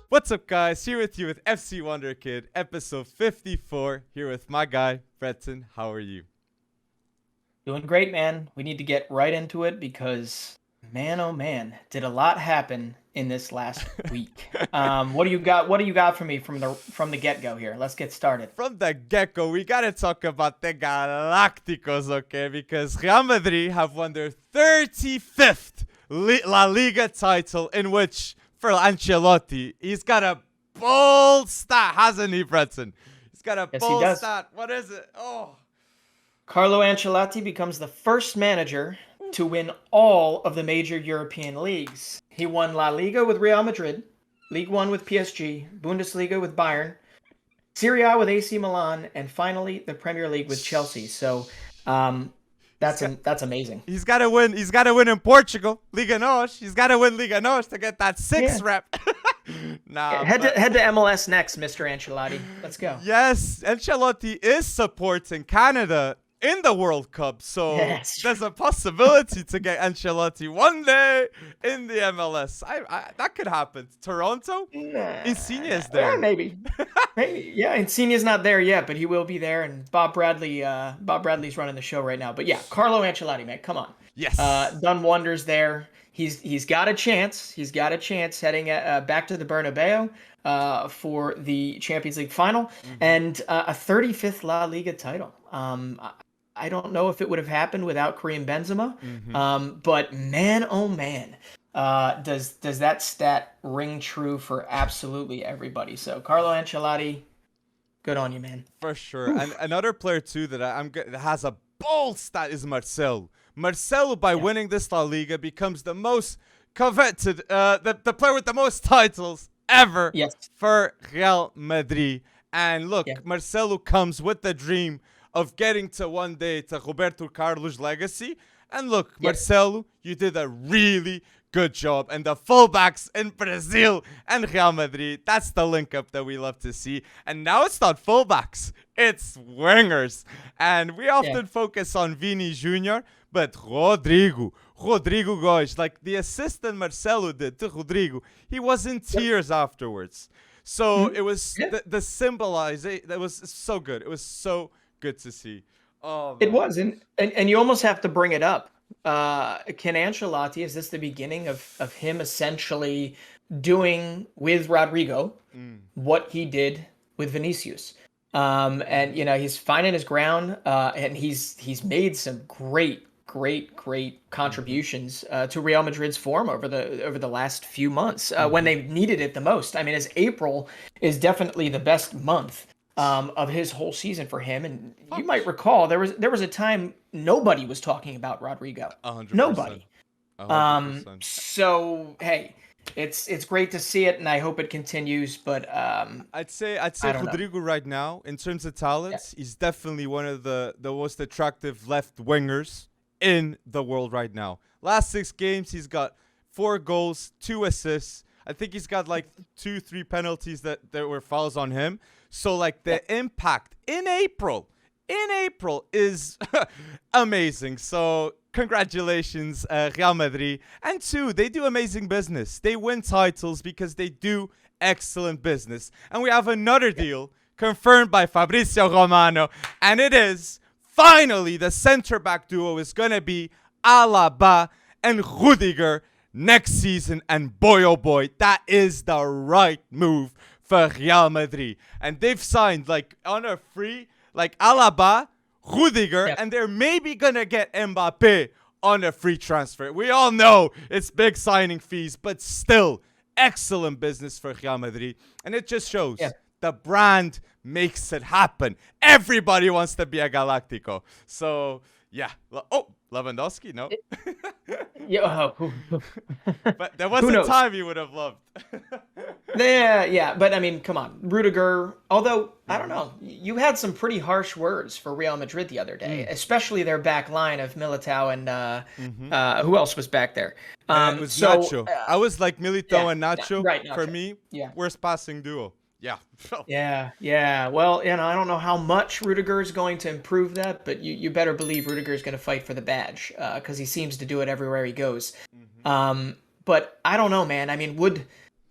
What's up, guys? Here with you with FC Wonderkid, episode 54. Here with my guy, Breton. How are you? Doing great, man. We need to get right into it because, man, oh man, did a lot happen in this last week. What do you got? What do you got for me from the get-go here? Let's get started. From the get-go, we gotta talk about the Galacticos, okay? Because Real Madrid have won their 35th La Liga title, in which, for Ancelotti, he's got a bold stat, hasn't he, Breton? He's got a bold stat. What is it? Oh. Carlo Ancelotti becomes the first manager to win all of the major European leagues. He won La Liga with Real Madrid, League One with PSG, Bundesliga with Bayern, Serie A with AC Milan, and finally the Premier League with Chelsea. So that's amazing. He's got to win. He's got to win in Portugal, Liga NOS. He's got to win Liga NOS to get that sixth rep. Head to MLS next, Mr. Ancelotti. Let's go. Yes, Ancelotti is supporting Canada in the World Cup, so there's a possibility to get Ancelotti one day in the MLS. That could happen. Toronto? Insigne is there. Maybe. Yeah, Insigne's not there yet, but he will be there, and Bob Bradley's running the show right now. But yeah, Carlo Ancelotti, man, come on. Yes. Done wonders there. He's got a chance. He's got a chance heading back to the Bernabeu for the Champions League final and a 35th La Liga title. I don't know if it would have happened without Karim Benzema, but man, oh man, does that stat ring true for absolutely everybody? So Carlo Ancelotti, good on you, man. For sure. Oof. And another player too that has a bold stat is Marcelo. Marcelo, by winning this La Liga, becomes the most coveted, the player with the most titles ever for Real Madrid. And look, Marcelo comes with the dream of getting to one day to Roberto Carlos' legacy. And look, Marcelo, you did a really good job. And the fullbacks in Brazil and Real Madrid, that's the link up that we love to see. And now it's not fullbacks, it's wingers. And we often focus on Vini Jr., but Rodrigo gosh, like the assist that Marcelo did to Rodrigo, he was in tears afterwards. So it was the symbolization, that was so good. It was so good to see. Oh, it was, and you almost have to bring it up. Can Ancelotti, is this the beginning of him essentially doing with Rodrigo what he did with Vinicius? And he's finding his ground, and he's made some great contributions to Real Madrid's form over the last few months when they needed it the most. I mean, as April is definitely the best month of his whole season for him, and you might recall there was a time nobody was talking about Rodrigo. 100%. Nobody. 100%. So hey, it's great to see it, and I hope it continues. But I'd say Rodrigo right now, in terms of talents, he's definitely one of the most attractive left wingers in the world right now. Last 6 games, he's got 4 goals, 2 assists. I think he's got like 2-3 penalties that were fouls on him. So like the impact in April is amazing. So congratulations, Real Madrid. And 2, they do amazing business. They win titles because they do excellent business. And we have another deal confirmed by Fabrizio Romano, and it is finally the center back duo is gonna be Alaba and Rudiger next season. And boy, oh boy, that is the right move for Real Madrid. And they've signed like on a free, like Alaba, Rudiger, and they're maybe gonna get Mbappe on a free transfer. We all know it's big signing fees, but still excellent business for Real Madrid. And it just shows the brand makes it happen. Everybody wants to be a Galactico. So yeah. Oh, Lewandowski, no. But there was a time you would have loved. Yeah, but I mean, come on, Rudiger. Although I don't know, you had some pretty harsh words for Real Madrid the other day, especially their back line of Militao and who else was back there? It was Nacho. I was like Militao and Nacho. For me, worst passing duo. Yeah. Yeah. Well, I don't know how much Rudiger is going to improve that, but you better believe Rudiger is going to fight for the badge because he seems to do it everywhere he goes. Mm-hmm. But I don't know, man. I mean, would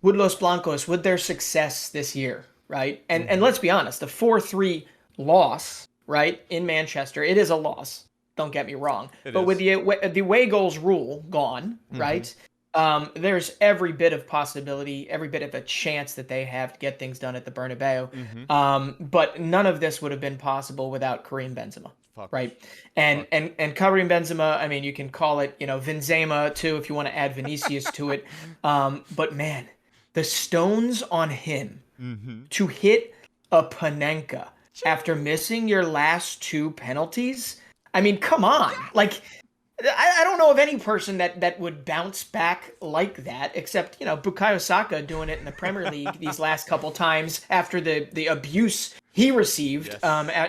Los Blancos, would their success this year, right? And let's be honest, the 4-3 loss, right, in Manchester, it is a loss. Don't get me wrong. But with the away goals rule gone, right? There's every bit of possibility, every bit of a chance that they have to get things done at the Bernabeu. But none of this would have been possible without Karim Benzema, right? And Karim Benzema, I mean, you can call it, Benzema too, if you want to add Vinicius to it. But man, the stones on him to hit a Panenka after missing your last 2 penalties. I mean, come on. Like, I don't know of any person that would bounce back like that, except, Bukayo Saka doing it in the Premier League these last couple times after the abuse he received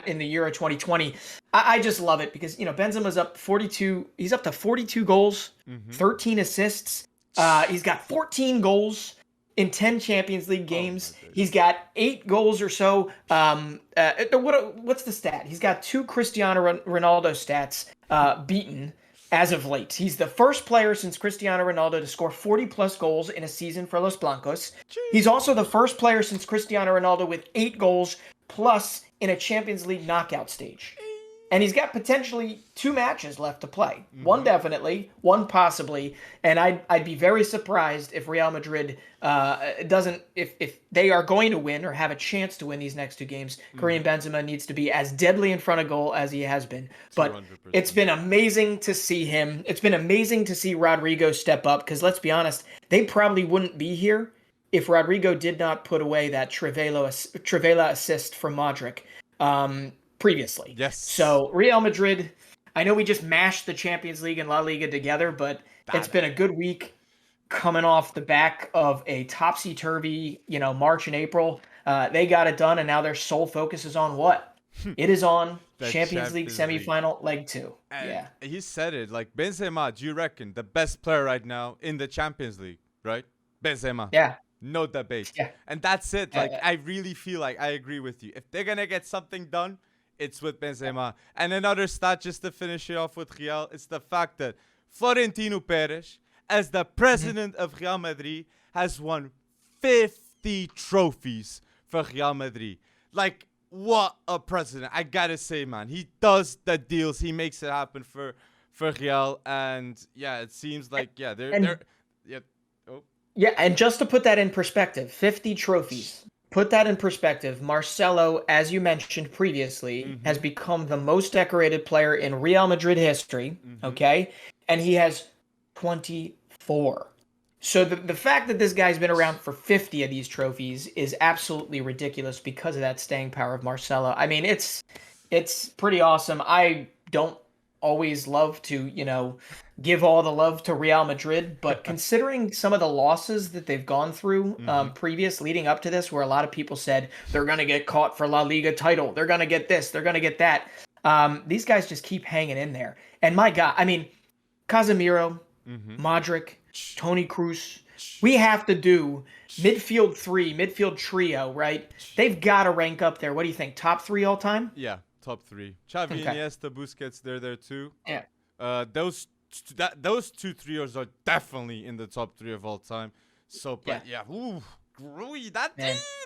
in the Euro 2020. I just love it because, Benzema's up 42. He's up to 42 goals, 13 assists. He's got 14 goals in 10 Champions League games. He's got 8 goals or so. What's the stat? He's got 2 Cristiano Ronaldo stats beaten as of late. He's the first player since Cristiano Ronaldo to score 40-plus goals in a season for Los Blancos. Jeez. He's also the first player since Cristiano Ronaldo with 8 goals plus in a Champions League knockout stage. And he's got potentially 2 matches left to play. One definitely, one possibly. And I'd be very surprised if Real Madrid doesn't, if they are going to win or have a chance to win these next 2 games, Karim Benzema needs to be as deadly in front of goal as he has been. But 200%. It's been amazing to see him. It's been amazing to see Rodrigo step up because let's be honest, they probably wouldn't be here if Rodrigo did not put away that Trivela assist from Modric. Previously. Yes. So Real Madrid, I know we just mashed the Champions League and La Liga together, but it's been a good week coming off the back of a topsy-turvy, March and April. They got it done, and now their sole focus is on what? It is on Champions League semifinal leg 2. And he said it, like, Benzema, do you reckon the best player right now in the Champions League, right? Benzema. Yeah. No debate. Yeah. And that's it. Like, I really feel like I agree with you. If they're going to get something done, it's with Benzema. And another stat, just to finish it off with Real, it's the fact that Florentino Perez, as the president of Real Madrid, has won 50 trophies for Real Madrid. Like, what a president. I gotta say, man. He does the deals. He makes it happen for Real. And, yeah, it seems like, they're Yeah, and just to put that in perspective, 50 trophies. Put that in perspective. Marcelo, as you mentioned previously, has become the most decorated player in Real Madrid history, okay? And he has 24. So the fact that this guy's been around for 50 of these trophies is absolutely ridiculous because of that staying power of Marcelo. I mean, it's pretty awesome. I don't always love to, give all the love to Real Madrid, but considering some of the losses that they've gone through leading up to this, where a lot of people said they're going to get caught for La Liga title, they're going to get this, they're going to get that. These guys just keep hanging in there. And my God, I mean, Casemiro, Modric, Toni Kroos, we have to do midfield trio, right? They've got to rank up there. What do you think? Top 3 all time? Yeah, top 3. Xavi, Iniesta, Busquets, they're there too. Yeah. Those 2 trios are definitely in the top 3 of all time. So, but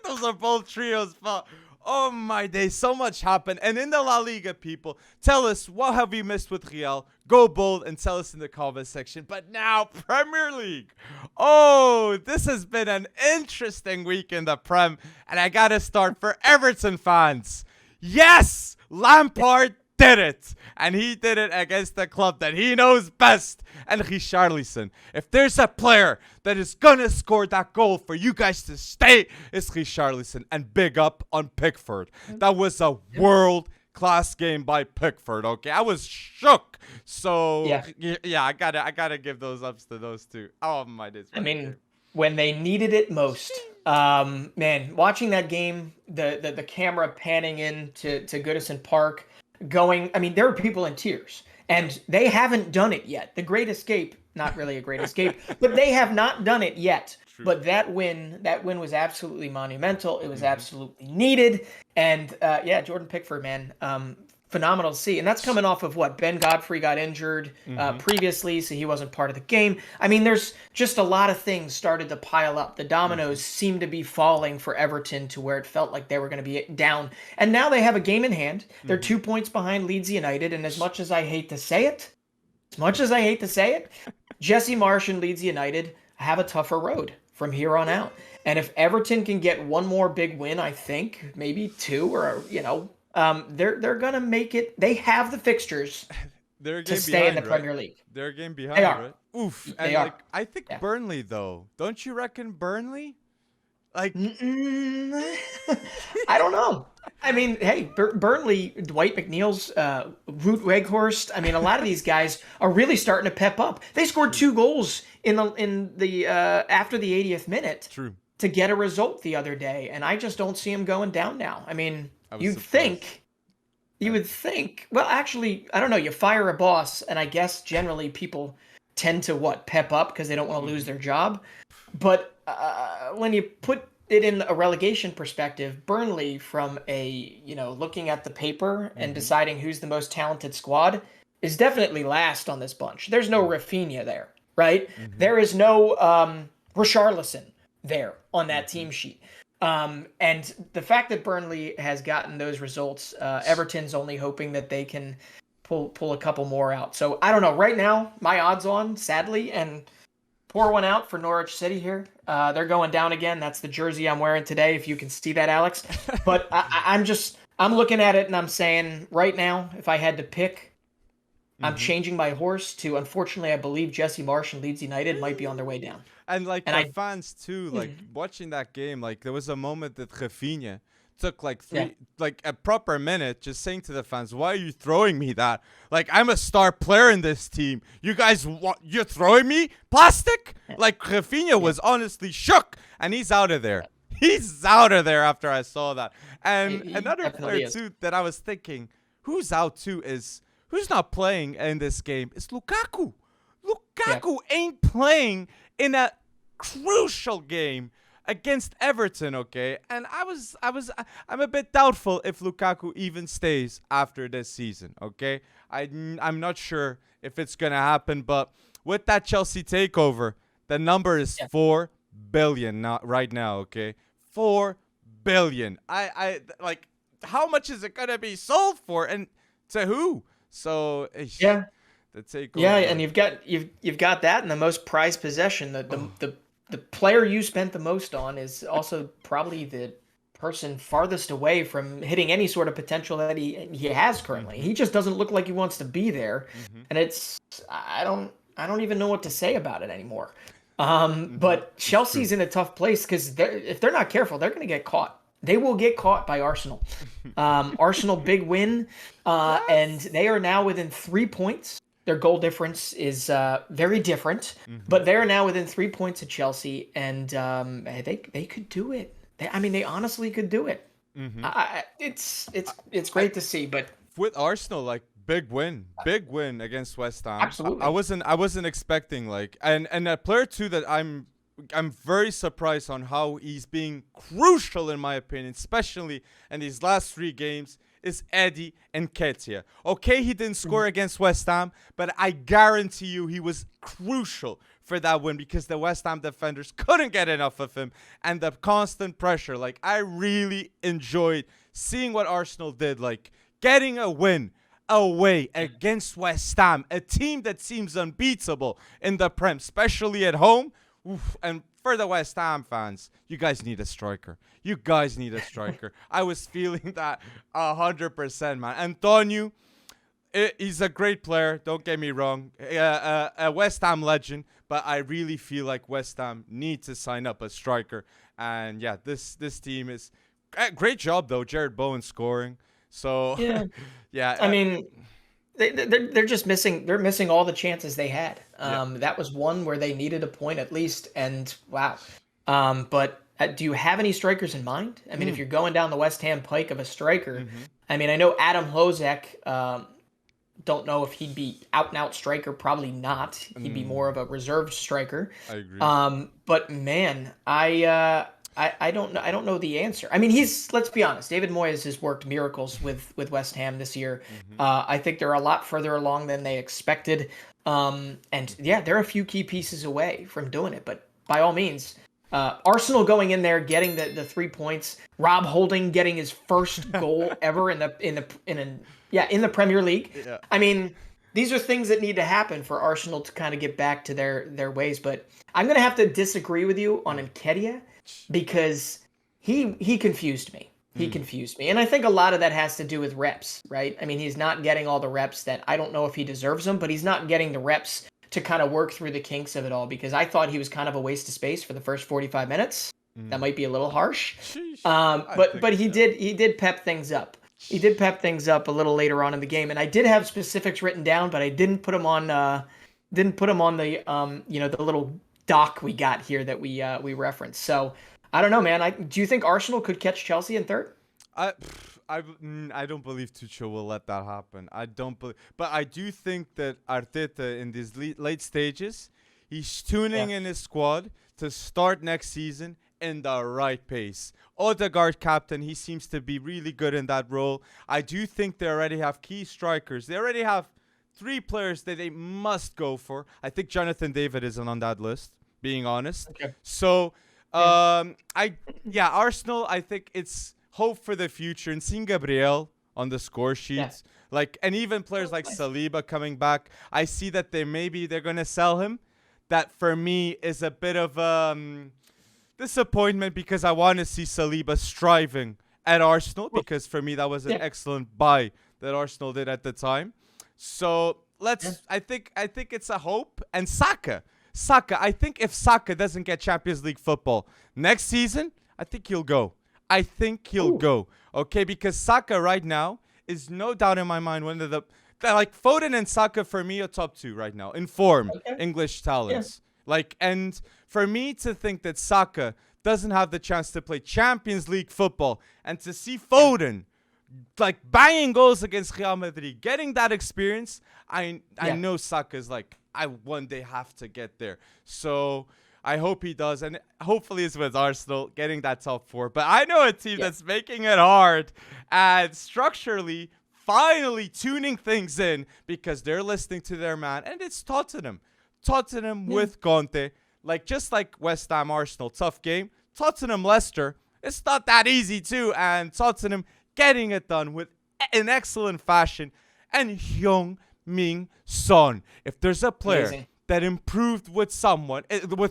those are both trios. But oh my days, so much happened. And in the La Liga, people, tell us, what have we missed with Real? Go bold and tell us in the comment section. But now, Premier League. Oh, this has been an interesting week in the Prem. And I gotta start for Everton fans. Yes, Lampard did it, and he did it against the club that he knows best. And Richarlison, if there's a player that is gonna score that goal for you guys to stay, it's Richarlison. And big up on Pickford. That was a world-class game by Pickford. Okay, I was shook. So yeah, I gotta give those ups to those 2. Oh my days. I mean, when they needed it most. Man, watching that game, the camera panning in to Goodison Park. There were people in tears. And they haven't done it yet. The Great Escape, not really a great escape, but they have not done it yet. True. But that win was absolutely monumental. It was absolutely needed. And Jordan Pickford, man, phenomenal to see. And that's coming off of what? Ben Godfrey got injured previously, so he wasn't part of the game. I mean, there's just a lot of things started to pile up. The dominoes seemed to be falling for Everton to where it felt like they were going to be down. And now they have a game in hand. They're 2 points behind Leeds United. And as much as I hate to say it, Jesse Marsch and Leeds United have a tougher road from here on out. And if Everton can get one more big win, I think, maybe two, or, they're going to make it. They have the fixtures to stay in the Premier League. They're a game behind, They are. right? Oof. They And are. I think Burnley, though. Don't you reckon Burnley? Like, I don't know. I mean, hey, Burnley, Dwight McNeil's, Wout Weghorst. I mean, a lot of these guys are really starting to pep up. They scored 2 goals in the after the 80th minute. True. To get a result the other day, and I just don't see them going down now. I mean, you would think. Well, actually, I don't know. You fire a boss, and I guess generally people tend to pep up because they don't want to lose their job. But when you put it in a relegation perspective, Burnley, from a looking at the paper and deciding who's the most talented squad, is definitely last on this bunch. There's no Rafinha there, right? There is no Richarlison there on that team sheet. And the fact that Burnley has gotten those results, Everton's only hoping that they can pull a couple more out. So I don't know. Right now, my odds on, sadly, and pour one out for Norwich City here. They're going down again. That's the jersey I'm wearing today, if you can see that, Alex. But I'm looking at it and I'm saying right now, if I had to pick, I'm changing my horse to, unfortunately, I believe Jesse Marsch and Leeds United might be on their way down. And the fans too, watching that game, there was a moment that Rafinha took a proper minute just saying to the fans, "Why are you throwing me that? I'm a star player in this team. You guys, you're throwing me plastic?" Rafinha was honestly shook, and he's out of there. He's out of there after I saw that. And another player too that I was thinking, who's out too who's not playing in this game is Lukaku. Lukaku ain't playing in a crucial game against Everton, okay? And I'm a bit doubtful if Lukaku even stays after this season, okay? I'm not sure if it's gonna happen, but with that Chelsea takeover, the number is 4 billion right now, okay? 4 billion. I how much is it gonna be sold for, and to who? So the takeover. Yeah, and you've got that, and the most prized possession. The player you spent the most on is also probably the person farthest away from hitting any sort of potential that he has currently. He just doesn't look like he wants to be there, and I don't even know what to say about it anymore. But Chelsea's in a tough place because if they're not careful, they're going to get caught. They will get caught by Arsenal. Arsenal, big win, and they are now within 3 points. Their goal difference is very different, but they're now within 3 points of Chelsea, and they could do it. They honestly could do it. It's great to see. But with Arsenal, big win against West Ham. Absolutely. I wasn't expecting and a player too that I'm very surprised on how he's being crucial in my opinion, especially in these last 3 games, is Eddie Nketiah. Okay, he didn't score against West Ham, but I guarantee you he was crucial for that win because the West Ham defenders couldn't get enough of him, and the constant pressure. I really enjoyed seeing what Arsenal did, getting a win away against West Ham, a team that seems unbeatable in the Prem, especially at home. Oof, and for the West Ham fans, you guys need a striker. I was feeling that 100%, man. Antonio, he's a great player. Don't get me wrong. A West Ham legend. But I really feel like West Ham need to sign up a striker. And yeah, this team is great job though. Jared Bowen scoring. So yeah. I mean, they're just missing. They're missing all the chances they had. That was one where they needed a point at least. And wow. But do you have any strikers in mind? I mean, if you're going down the West Ham pike of a striker, I mean, I know Adam Hlozek don't know if he'd be out and out striker. Probably not. He'd be more of a reserve striker. I agree. But man, I don't know. I don't know the answer. I mean, let's be honest. David Moyes has worked miracles with West Ham this year. I think they're a lot further along than they expected. And yeah, they're a few key pieces away from doing it. But by all means, Arsenal going in there, getting the 3 points. Rob Holding getting his first goal ever in the Premier League. Yeah. I mean, these are things that need to happen for Arsenal to kind of get back to their ways. But I'm gonna have to disagree with you on Nketiah because he confused me. He confused me. And I think a lot of that has to do with reps, right? I mean, he's not getting all the reps that I don't know if he deserves them, but he's not getting the reps to kind of work through the kinks of it all because I thought he was kind of a waste of space for the first 45 minutes. That might be a little harsh. But he did pep things up. He did pep things up a little later on in the game, and I did have specifics written down, but I didn't put them on the the little doc we got here that we referenced. So I don't know, man. Do you think Arsenal could catch Chelsea in third? I don't believe Tuchel will let that happen. I don't believe, but I do think that Arteta in these late stages, he's tuning in his squad to start next season in the right pace. Odegaard captain, he seems to be really good in that role. I do think they already have key strikers. They already have 3 players that they must go for. I think Jonathan David isn't on that list, being honest. Okay. So, Arsenal, I think it's hope for the future. And seeing Gabriel on the score sheets, and even players like Saliba coming back, I see that they're going to sell him. That for me is a bit of disappointment because I want to see Saliba striving at Arsenal because for me that was an excellent buy that Arsenal did at the time. So I think it's a hope. And Saka, I think if Saka doesn't get Champions League football next season, I think he'll go. Go. Okay, because Saka right now is no doubt in my mind one of the Foden and Saka for me are top 2 right now in form, English talents. And for me to think that Saka doesn't have the chance to play Champions League football and to see Foden banging goals against Real Madrid, getting that experience, I know Saka's I one day have to get there. So I hope he does, and hopefully it's with Arsenal getting that top 4. But I know a team that's making it hard and structurally finally tuning things in because they're listening to their man, and it's Tottenham. With Conte, just like West Ham Arsenal, tough game. Tottenham Leicester, it's not that easy too, and Tottenham getting it done with an excellent fashion. And Heung-min Son, if there's a player that improved with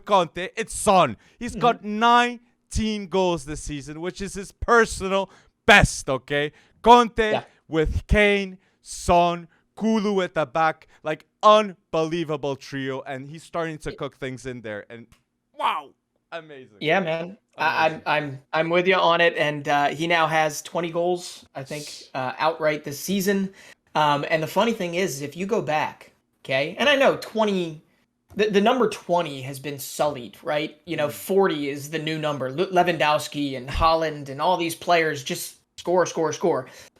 Conte, it's Son. He's got 19 goals this season, which is his personal best. Okay, Conte with Kane, Son, Kulu at the back, unbelievable trio, and he's starting to cook things in there. And wow, amazing. Yeah, man, I'm with you on it. And he now has 20 goals, I think, outright this season. And the funny thing is, if you go back, okay, and I know 20, the number 20 has been sullied, right? 40 is the new number. Lewandowski and Haaland and all these players just score.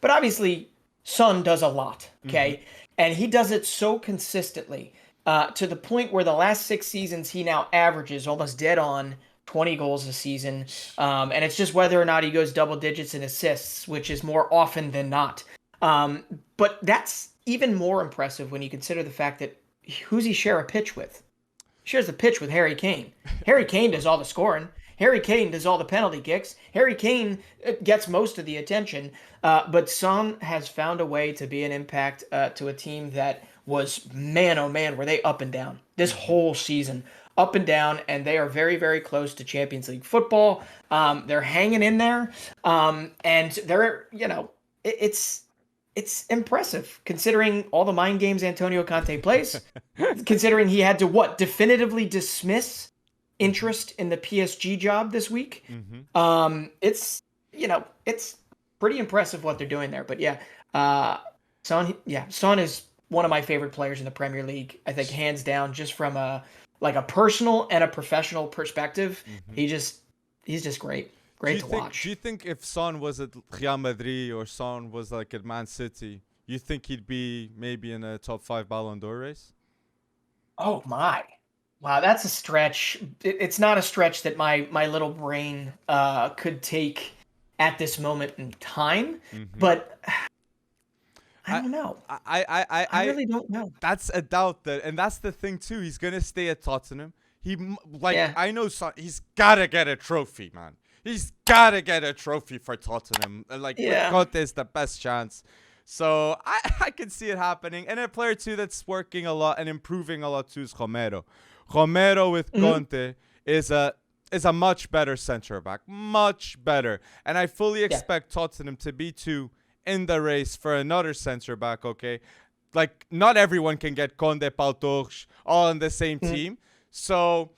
But obviously, Son does a lot, okay? And he does it so consistently to the point where the last 6 seasons he now averages almost dead on 20 goals a season. And it's just whether or not he goes double digits in assists, which is more often than not. But that's even more impressive when you consider the fact that who's he share a pitch with? He shares the pitch with Harry Kane. Harry Kane does all the scoring. Harry Kane does all the penalty kicks. Harry Kane gets most of the attention. But Son has found a way to be an impact to a team that was, man, oh man, were they up and down this whole season. Up and down, and they are very, very close to Champions League football. They're hanging in there. And they're, it's impressive considering all the mind games Antonio Conte plays, considering he had to definitively dismiss interest in the PSG job this week. It's pretty impressive what they're doing there. But Son is one of my favorite players in the Premier League. I think hands down, just from a personal and a professional perspective. He's just great. Great to watch. Do you think if Son was at Real Madrid or Son was at Man City, you think he'd be maybe in a top 5 Ballon d'Or race? Oh my. Wow, that's a stretch. It's not a stretch that my little brain could take at this moment in time, but I don't know. I really don't know. That's a doubt and that's the thing too. He's gonna stay at Tottenham. I know he's gotta get a trophy, man. He's gotta get a trophy for Tottenham. With Conte is the best chance. So I can see it happening. And a player too that's working a lot and improving a lot too is Romero. Romero with Conte is a much better center back, much better. And I fully expect Tottenham to be in the race for another center back. Okay, like not everyone can get Conte, Pau Torres all on the same team. So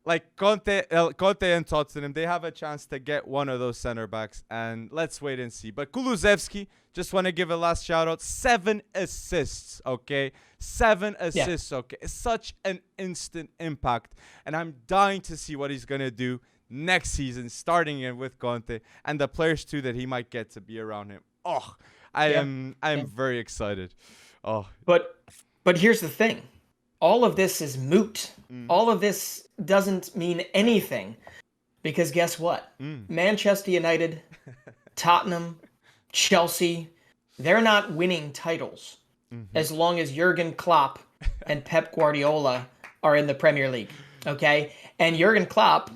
like Conte and Tottenham, they have a chance to get one of those center backs, and let's wait and see. But Kulusevski, just want to give a last shout out. 7 assists, okay? 7 assists, okay? It's such an instant impact, and I'm dying to see what he's going to do next season, starting in with Conte, and the players too that he might get to be around him. Oh, I'm very excited. Oh. But here's the thing. All of this is moot. All of this doesn't mean anything because guess what? Manchester United, Tottenham, Chelsea, they're not winning titles as long as Jurgen Klopp and Pep Guardiola are in the Premier League, okay? And Jurgen Klopp,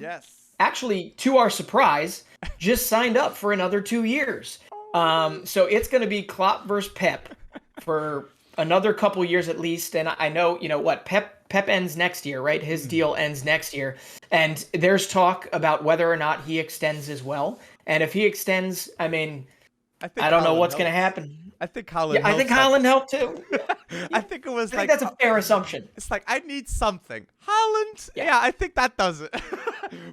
actually, to our surprise, just signed up for another 2 years. So it's going to be Klopp versus Pep for another couple years at least. And I know, you know what, Pep ends next year, right? His deal ends next year. And there's talk about whether or not he extends as well. And if he extends, I mean, I don't know what's going to happen. I think Haaland I think Haaland helped too. I think it was I think that's a fair assumption. It's like, I need something. Haaland? Yeah, I think that does it.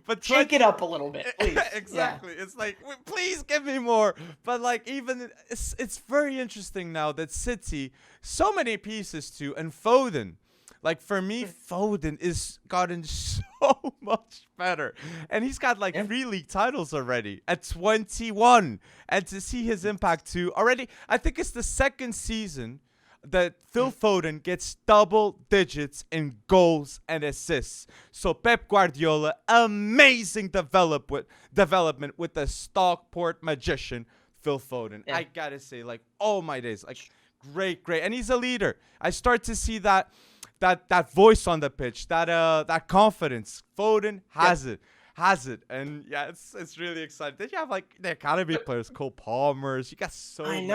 But shake it up a little bit, please. Exactly. It's like, please give me more. But like, even it's very interesting now that City, so many pieces too, and Foden. Like for me, Foden is gotten so much better. And he's got like 3 league titles already at 21. And to see his impact too already, I think it's the second season that Phil Foden gets double digits in goals and assists. So Pep Guardiola, amazing development with the Stockport magician, Phil Foden. I gotta say, like, oh my days, like great. And he's a leader. I start to see that voice on the pitch, that confidence. Foden has it. And yeah, it's really exciting. Then you have like the academy players, Cole Palmers. You got so many.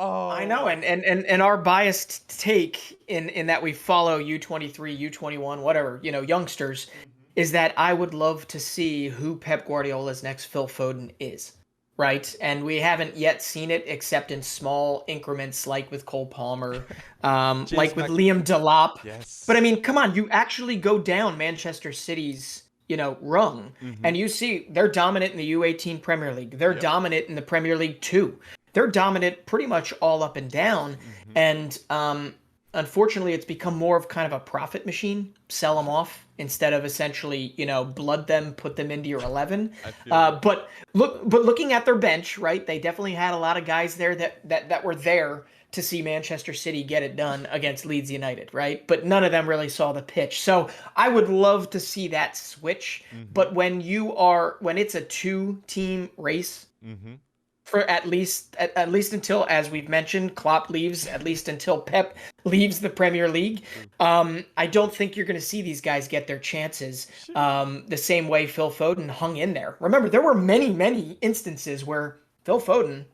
Oh, I know, and our biased take in that we follow U23, U21, whatever, you know, youngsters, is that I would love to see who Pep Guardiola's next Phil Foden is, right? And we haven't yet seen it except in small increments, like with Cole Palmer, like with Liam Delap. Yes. But I mean, come on, you actually go down Manchester City's, you know, rung, and you see they're dominant in the U18 Premier League. They're dominant in the Premier League too. They're dominant pretty much all up and down. And unfortunately, it's become more of kind of a profit machine. Sell them off instead of essentially, you know, blood them, put them into your 11. But looking at their bench, right, they definitely had a lot of guys there that were there to see Manchester City get it done against Leeds United, right? But none of them really saw the pitch. So I would love to see that switch. But when it's a 2-team race, for at least until, as we've mentioned, Klopp leaves, at least until Pep leaves the Premier League. I don't think you're going to see these guys get their chances the same way Phil Foden hung in there. Remember, there were many instances where Phil Foden,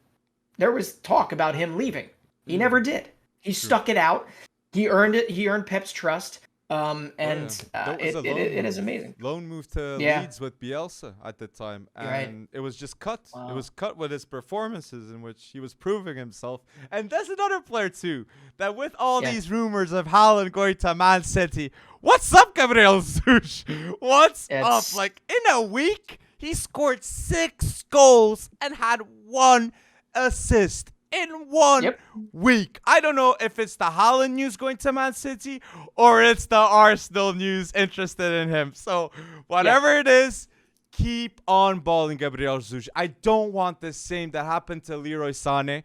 there was talk about him leaving. He never did. He stuck it out. He earned it. He earned Pep's trust. It is amazing. Loan move to Leeds with Bielsa at the time, and it was just cut. Wow. It was cut with his performances in which he was proving himself. And there's another player too that, with all these rumors of Haaland going to Man City, what's up, Gabriel Jesus? What's up? Like in a week, he scored 6 goals and had 1 assist. In 1 week. I don't know if it's the Haaland news going to Man City or it's the Arsenal news interested in him. So whatever it is, keep on balling, Gabriel Jesus. I don't want the same that happened to Leroy Sané.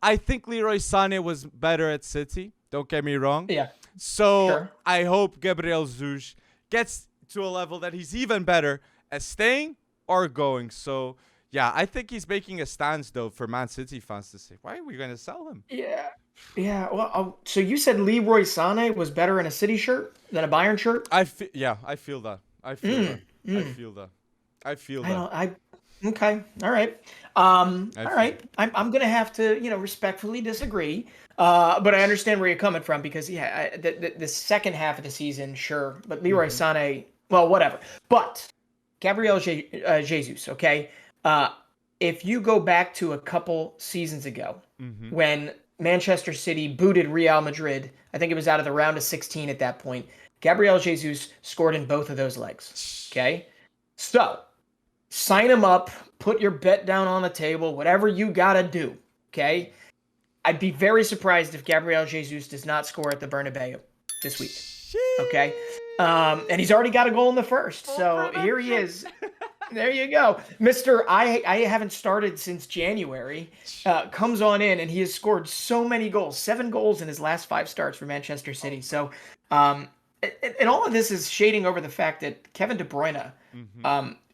I think Leroy Sané was better at City. Don't get me wrong. Yeah. So Sure. I hope Gabriel Jesus gets to a level that he's even better at staying or going. So yeah, I think he's making a stance though for Man City fans to say, why are we going to sell him? Yeah. Yeah. Well, so you said Leroy Sané was better in a City shirt than a Bayern shirt? I feel that. I feel that. I feel that. Okay. All right. All right. I'm gonna have to, respectfully disagree. But I understand where you're coming from because the second half of the season, sure, but Leroy Sané, well, whatever. But Gabriel Jesus, okay. If you go back to a couple seasons ago when Manchester City booted Real Madrid, I think it was out of the round of 16 at that point. Gabriel Jesus scored in both of those legs. Okay. So sign him up, put your bet down on the table, whatever you got to do. Okay. I'd be very surprised if Gabriel Jesus does not score at the Bernabeu this week. Okay. And he's already got a goal in the first. So here he is. There you go. Mr. I haven't started since January. Comes on in and he has scored so many goals. 7 goals in his last 5 starts for Manchester City. So, and all of this is shading over the fact that Kevin De Bruyne,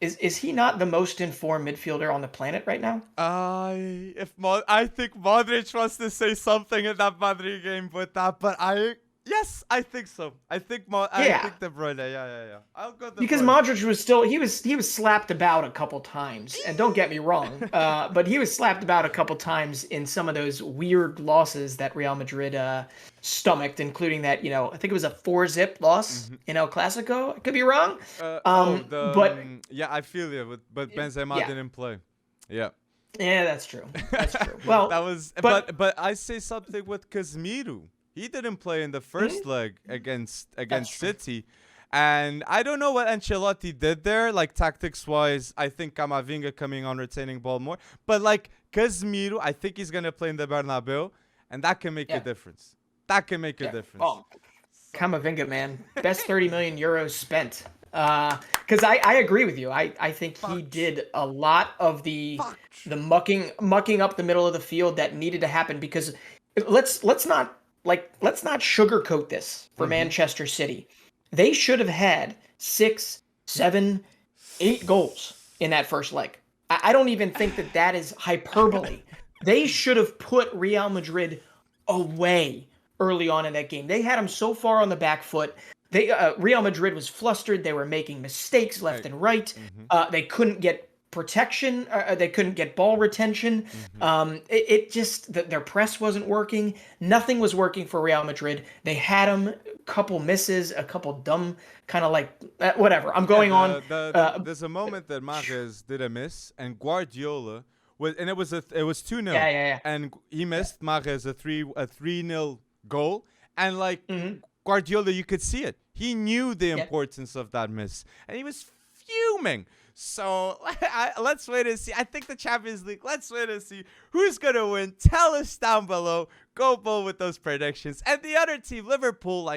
is he not the most informed midfielder on the planet right now? I think Modric wants to say something in that Madrid game with that, but yes, I think so. I think De Bruyne. Yeah. I'll go because Modric was still he was slapped about a couple times, and don't get me wrong, but he was slapped about a couple times in some of those weird losses that Real Madrid stomached, including that I think it was a 4-0 loss in El Clasico. I could be wrong. But yeah, I feel you. But Benzema didn't play. Yeah. Yeah, that's true. That's true. Well, that was. But I say something with Casemiro. He didn't play in the first leg against City. And I don't know what Ancelotti did there, like tactics-wise. I think Camavinga coming on retaining ball more. But like Casemiro, I think he's going to play in the Bernabeu. And that can make a difference. That can make a difference. Oh, Camavinga, man. Best 30 million euros spent. Because I agree with you. I think he did a lot of the mucking up the middle of the field that needed to happen. Because let's not sugarcoat this for Manchester City. They should have had 6, 7, 8 goals in that first leg. I don't even think that is hyperbole. They should have put Real Madrid away early on in that game. They had them so far on the back foot. Real Madrid was flustered. They were making mistakes left and right. They couldn't get protection. They couldn't get ball retention. It just their press wasn't working. Nothing was working for Real Madrid. They had them a couple misses, a couple dumb kind of like whatever. I'm going on. There's a moment that Mahrez did a miss and Guardiola it was 2-0. Yeah. And he missed Mahrez a 3-0 goal and like Guardiola, you could see it. He knew the importance of that miss and he was fuming. So let's wait and see. I think the Champions League, let's wait and see who's going to win. Tell us down below. Go bold with those predictions. And the other team, Liverpool,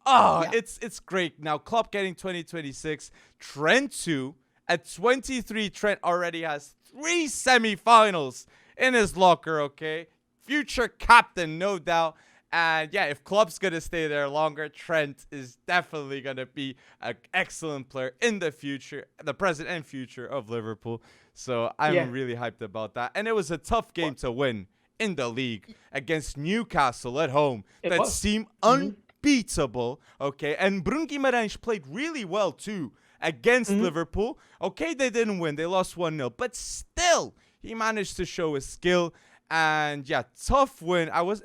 it's great. Now, Klopp getting 2026. Trent too. At 23, Trent already has 3 semifinals in his locker, okay? Future captain, no doubt. And yeah, if Klopp's going to stay there longer, Trent is definitely going to be an excellent player in the future, the present and future of Liverpool. So I'm really hyped about that. And it was a tough game to win in the league against Newcastle at home. That seemed unbeatable, okay? And Bruno Guimarães played really well too against Liverpool. Okay, they didn't win. They lost 1-0. But still, he managed to show his skill. And yeah, tough win. I was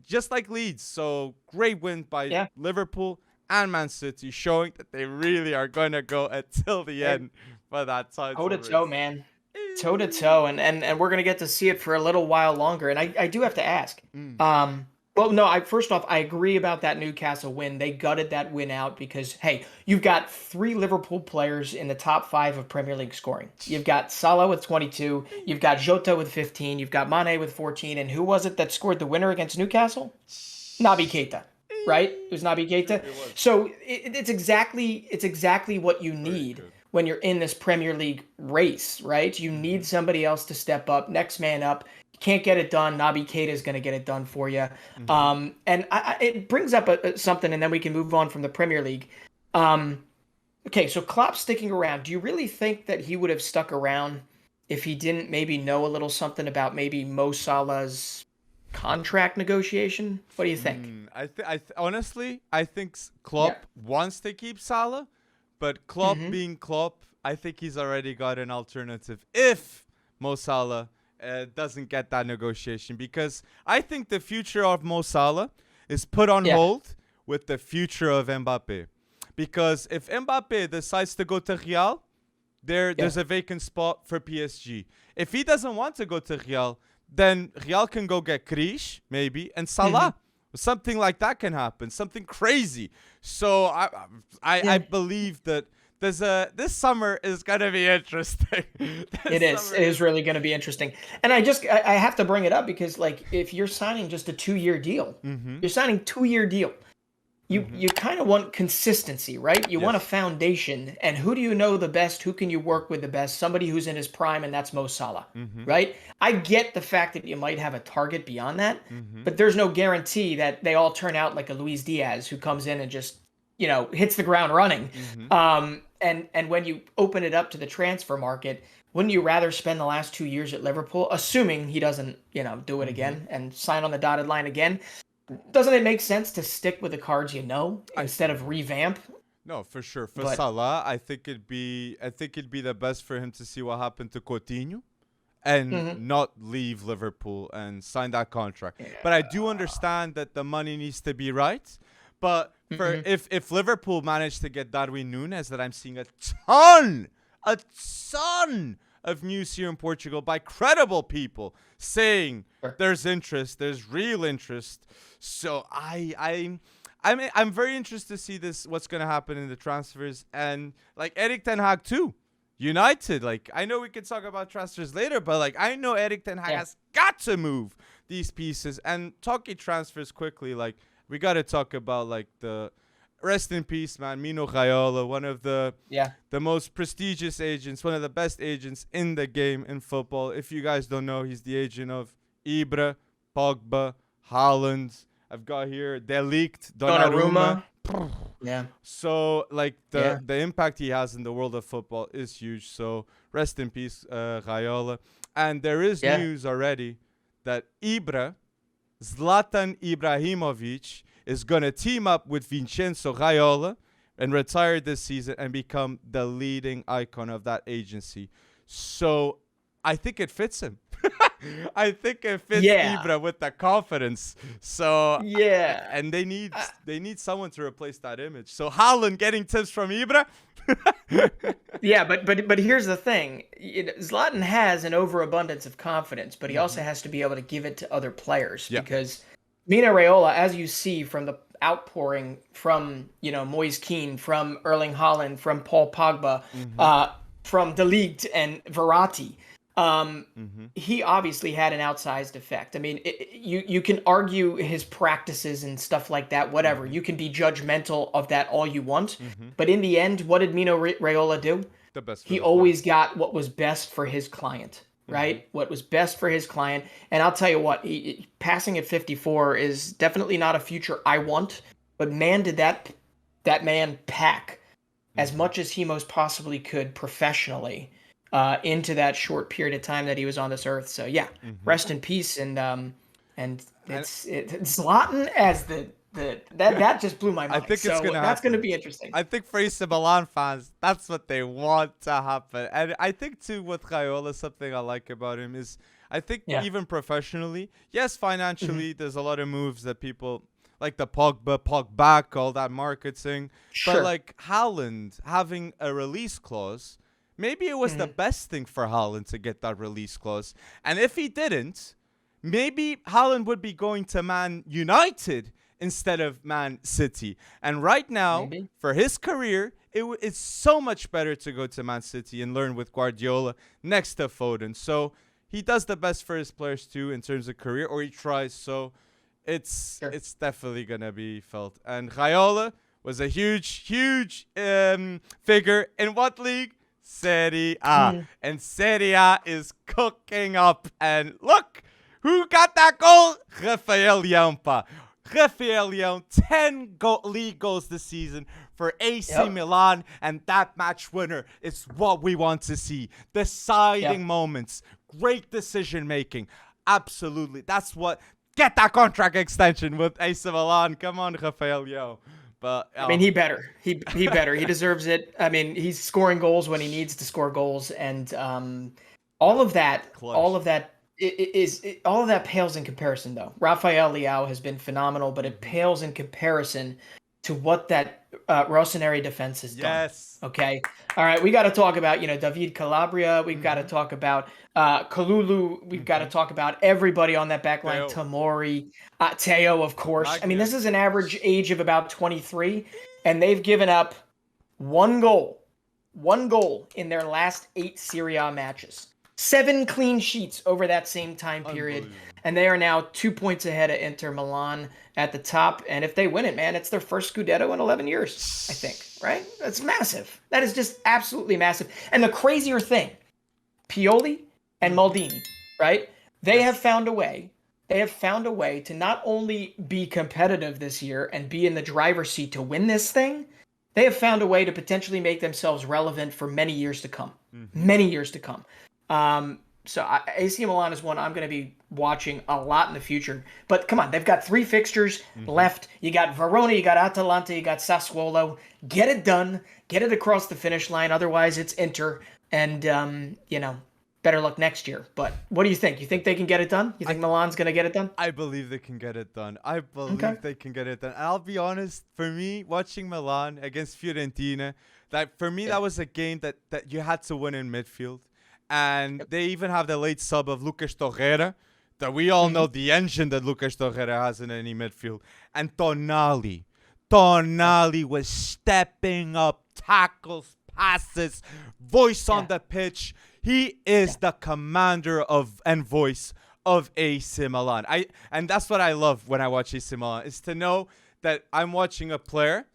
just like Leeds. So great win by Liverpool and Man City, showing that they really are going to go until the end for that title. Toe to toe, man. Toe to toe. And we're going to get to see it for a little while longer. And I do have to ask. Well, no, first off, I agree about that Newcastle win. They gutted that win out because, hey, you've got 3 Liverpool players in the top 5 of Premier League scoring. You've got Salah with 22. You've got Jota with 15. You've got Mane with 14. And who was it that scored the winner against Newcastle? Naby Keita, right? It was Naby Keita. So it's exactly what you need when you're in this Premier League race, right? You need somebody else to step up, next man up. can't get it done. Naby Keita is going to get it done for you. And it brings up something, and then we can move on from the Premier League. Okay, so Klopp sticking around. Do you really think that he would have stuck around if he didn't maybe know a little something about maybe Mo Salah's contract negotiation? What do you think? Honestly, I think Klopp wants to keep Salah, but Klopp being Klopp, I think he's already got an alternative if Mo Salah doesn't get that negotiation, because I think the future of Mo Salah is put on hold with the future of Mbappe. Because if Mbappe decides to go to Real, there's a vacant spot for PSG. If he doesn't want to go to Real, then Real can go get Krish, maybe, and Salah. Something like that can happen. Something crazy. So I believe that this summer is going to be interesting. It is really going to be interesting. And I have to bring it up because, like, if you're signing just a 2-year deal, you're signing 2-year deal. You kind of want consistency, right? You want a foundation. And who do you know the best? Who can you work with the best? Somebody who's in his prime, and that's Mo Salah, right? I get the fact that you might have a target beyond that, but there's no guarantee that they all turn out like a Luis Diaz who comes in and just, hits the ground running. And when you open it up to the transfer market, wouldn't you rather spend the last 2 years at Liverpool, assuming he doesn't, do it again and sign on the dotted line again? Doesn't it make sense to stick with the cards instead of revamp? No, for sure. For Salah, I think it'd be the best for him to see what happened to Coutinho and not leave Liverpool and sign that contract. Yeah. But I do understand that the money needs to be right. But if Liverpool managed to get Darwin Núñez, that I'm seeing a ton of news here in Portugal by credible people saying there's interest, there's real interest. So I'm very interested to see what's going to happen in the transfers, and like Erik ten Hag too. United, like, I know we can talk about transfers later, but like I know Erik ten Hag has got to move these pieces. And talking transfers quickly, like we got to talk about like the rest in peace, man, Mino Raiola, one of the most prestigious agents, one of the best agents in the game in football. If you guys don't know, he's the agent of Ibra, Pogba, Haaland. I've got here De Ligt, Donnarumma. Yeah. So like the impact he has in the world of football is huge. So rest in peace, Raiola. And there is news already that Zlatan Ibrahimovic is going to team up with Vincenzo Raiola and retire this season and become the leading icon of that agency. So I think it fits him. I think it fits Ibra with the confidence. So and they need someone to replace that image. So Haaland getting tips from Ibra. but here's the thing. Zlatan has an overabundance of confidence, but he also has to be able to give it to other players because Mino Raiola, as you see from the outpouring from Moise Kean, from Erling Haaland, from Paul Pogba, from De Ligt and Verratti, he obviously had an outsized effect. I mean, you can argue his practices and stuff like that, whatever. You can be judgmental of that all you want, but in the end, what did Mino Raiola do? The best. He always got what was best for his client. Right? What was best for his client. And I'll tell you what, passing at 54 is definitely not a future I want, but man, did that man pack as much as he most possibly could professionally into that short period of time that he was on this earth. So rest in peace. And it's Zlatan as that just blew my mind. I think it's gonna that's going to be interesting. I think for AC Milan fans, that's what they want to happen. And I think too with Raiola, something I like about him is I think even professionally, yes, financially, there's a lot of moves that people like the Pogba, all that marketing. But like Haaland having a release clause, maybe it was the best thing for Haaland to get that release clause. And if he didn't, maybe Haaland would be going to Man United instead of Man City. And right now, for his career, it's so much better to go to Man City and learn with Guardiola next to Foden. So he does the best for his players too in terms of career, or he tries. So it's definitely going to be felt. And Raiola was a huge figure in what league? Serie A. And Serie A is cooking up. And look, Who got that goal? Rafael Leão, pa. Rafael Leão, 10 league goals this season for AC Milan, and that match winner is what we want to see. Deciding moments, great decision making. Absolutely. That's what. Get that contract extension with AC Milan. Come on, Rafael Leão. But I mean, he better. He better. He deserves it. I mean, he's scoring goals when he needs to score goals, and all of that pales in comparison, though. Rafael Leão has been phenomenal, but it pales in comparison to what that Rossoneri defense has done. Yes. Okay. All right. We got to talk about, David Calabria. We've got to talk about Kalulu. We've got to talk about everybody on that back line. Tamori, Teo, of course. Magna. I mean, this is an average age of about 23, and they've given up one goal in their last 8 Serie A matches. 7 clean sheets over that same time period. And they are now 2 points ahead of Inter Milan at the top. And if they win it, man, it's their first Scudetto in 11 years, I think, right? That's massive. That is just absolutely massive. And the crazier thing, Pioli and Maldini, right? They have found a way. They have found a way to not only be competitive this year and be in the driver's seat to win this thing, they have found a way to potentially make themselves relevant for many years to come. Many years to come. So AC Milan is one I'm going to be watching a lot in the future. But come on, they've got 3 fixtures left. You got Verona, you got Atalanta, you got Sassuolo. Get it done. Get it across the finish line. Otherwise, it's Inter. And, better luck next year. But what do you think? You think they can get it done? You think Milan's going to get it done? I believe they can get it done. They can get it done. And I'll be honest, for me, watching Milan against Fiorentina, that was a game that you had to win in midfield. And they even have the late sub of Lucas Torreira, that we all know the engine that Lucas Torreira has in any midfield. And Tonali was stepping up, tackles, passes, voice on the pitch. He is the commander and voice of AC Milan. And that's what I love when I watch AC Milan, is to know that I'm watching a player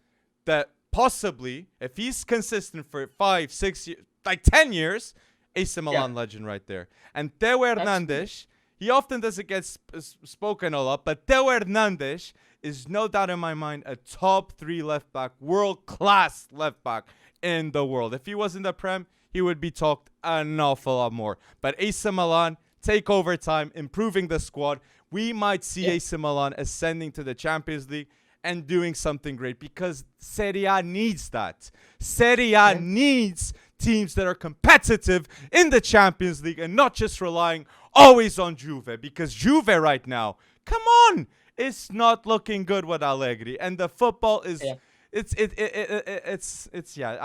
that possibly, if he's consistent for 5, 6 years, like 10 years, AC Milan legend right there. And Teo Hernandez, he often doesn't get spoken a lot, but Teo Hernandez is no doubt in my mind a top 3 left back, world-class left back in the world. If he was in the Prem, he would be talked an awful lot more. But AC Milan, take over time, improving the squad. We might see AC Milan ascending to the Champions League and doing something great, because Serie A needs that. Serie A needs teams that are competitive in the Champions League and not just relying always on Juve, because Juve right now, come on, it's not looking good with Allegri, and the football is I'm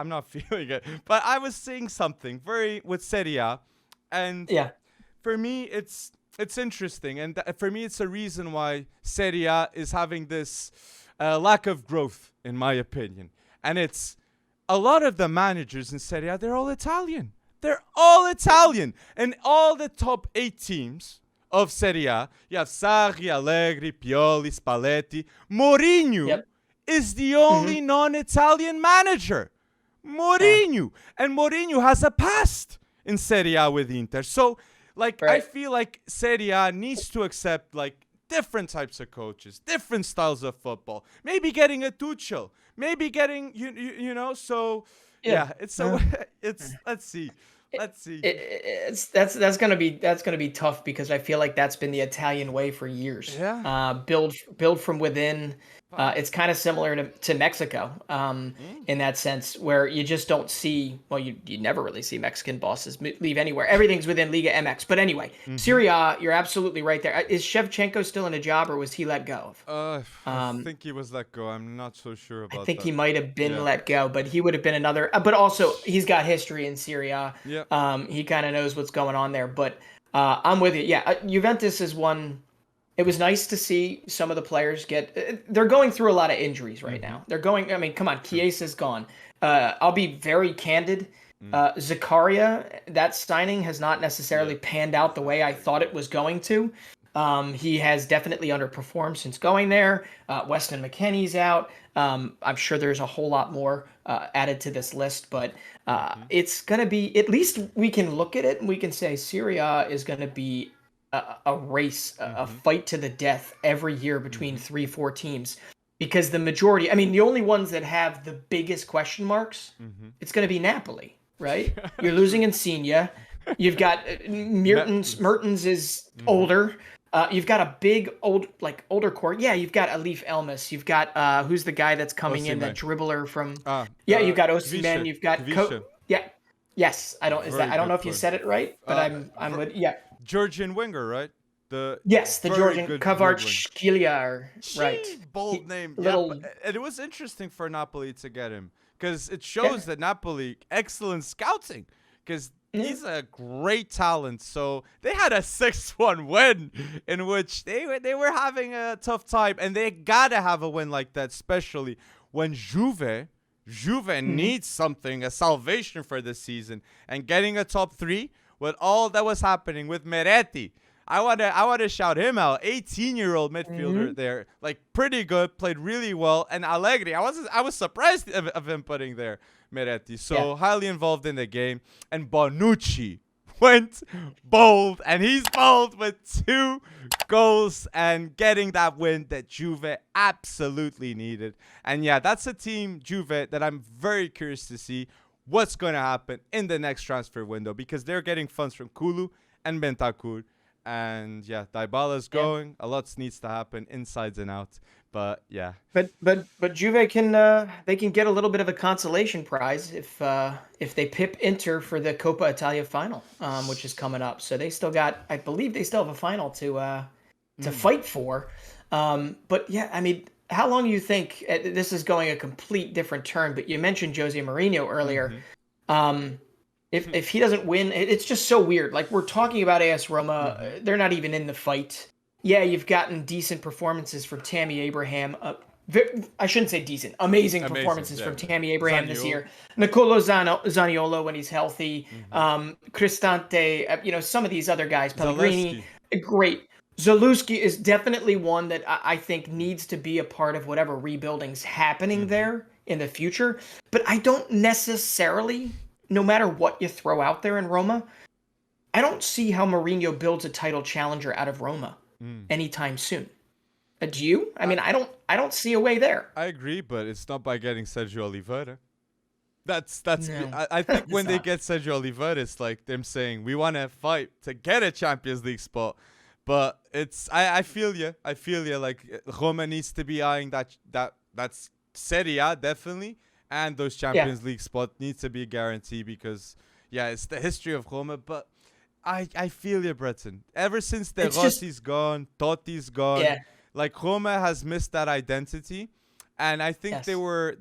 not feeling it. But I was seeing something with Serie A, and for me it's interesting, and for me it's a reason why Serie A is having this lack of growth, in my opinion. And it's a lot of the managers in Serie A, they're all Italian. And all the top 8 teams of Serie A, you have Sarri, Allegri, Pioli, Spalletti. Mourinho is the only non-Italian manager. Mourinho. And Mourinho has a past in Serie A with Inter. So, I feel like Serie A needs to accept, different types of coaches, different styles of football. Maybe getting a Tuchel. Maybe getting, so... it's let's see. That's gonna be tough, because I feel like that's been the Italian way for years. Build from within. It's kind of similar to Mexico in that sense, where you just don't see. Well, you never really see Mexican bosses leave anywhere. Everything's within Liga MX. But anyway, Serie A, you're absolutely right there. Is Shevchenko still in a job, or was he let go? I think he was let go. I'm not so sure about that. I think he might have been let go, but he would have been another. But also, he's got history in Serie A. He kind of knows what's going on there. But I'm with you. Juventus is one. It was nice to see some of the players they're going through a lot of injuries right now. Come on, Chiesa's gone. I'll be very candid. Zakaria, that signing has not necessarily panned out the way I thought it was going to. He has definitely underperformed since going there. Weston McKennie's out. I'm sure there's a whole lot more added to this list, but it's going to be, at least we can look at it and we can say Serie A is going to be a race, a fight to the death every year between 3-4 teams. Because the majority, I mean, the only ones that have the biggest question marks, it's going to be Napoli, right? You're losing Insigne. You've got Mertens is older. You've got a big older core. Yeah, you've got Alif Elmas. You've got who's the guy that's coming in, that dribbler from. You've got Osimhen. You've got yes. I don't know if you said it right, but I'm with Georgian winger, right? The Georgian Kvaratskhelia, right? Bold name. And it was interesting for Napoli to get him because it shows that Napoli excellent scouting because he's a great talent. So they had a 6-1 win in which they were having a tough time, and they gotta have a win like that, especially when Juve needs something, a salvation for this season, and getting a top 3 with all that was happening with Meretti. I want to shout him out. 18-year-old midfielder there, like pretty good, played really well. And Allegri, I was surprised of him putting there Meretti. So highly involved in the game. And Bonucci went bold, and he's bold with 2 goals and getting that win that Juve absolutely needed. And that's a team, Juve, that I'm very curious to see what's going to happen in the next transfer window, because they're getting funds from Kulu and Bentancur. And Dybala's going. A lot needs to happen insides and out. But But Juve can they can get a little bit of a consolation prize if they pip Inter for the Coppa Italia final, which is coming up. So they still got, I believe they still have a final to fight for. But I mean, how long do you think this is going a complete different turn? But you mentioned Jose Mourinho earlier. If he doesn't win, it's just so weird. Like, we're talking about AS Roma, they're not even in the fight. Yeah, you've gotten decent performances from Tammy Abraham. I shouldn't say decent, amazing performances from Tammy Abraham this year. Nicolo Zaniolo when he's healthy. Cristante, some of these other guys. Pellegrini, great. Zalewski is definitely one that I think needs to be a part of whatever rebuilding's happening there in the future. But I don't necessarily, no matter what you throw out there in Roma, I don't see how Mourinho builds a title challenger out of Roma anytime soon. Do you? I mean, I don't see a way there. I agree, but it's not by getting Sergio Oliveira. That's. No, I think when they get Sergio Oliveira, it's like them saying we want to fight to get a Champions League spot. But it's I feel you. Like, Roma needs to be eyeing that's Serie A definitely. And those Champions League spots need to be a guarantee because, it's the history of Roma. But I feel you, Breton. Ever since De Rossi's gone, Totti's gone, like, Roma has missed that identity. And I think they were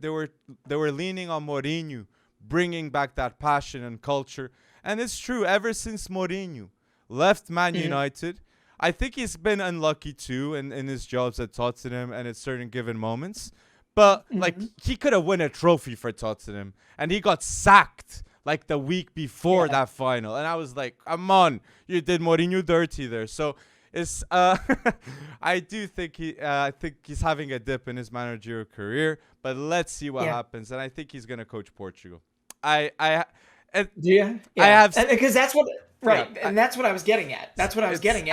leaning on Mourinho, bringing back that passion and culture. And it's true, ever since Mourinho left Man United, I think he's been unlucky too in his jobs at Tottenham and at certain given moments. But, like, he could have won a trophy for Tottenham. And he got sacked, like, the week before that final. And I was like, come on, you did Mourinho dirty there. So, it's I do think he's having a dip in his managerial career. But let's see what happens. And I think he's going to coach Portugal. I have... Because that's what... Right, and that's what I was getting at. I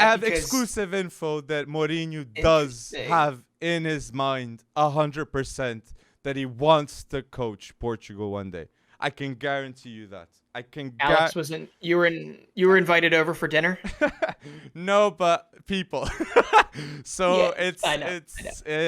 have exclusive info that Mourinho does have in his mind 100% that he wants to coach Portugal one day. I can guarantee you that. Alex you were invited over for dinner? No, but people. So I know.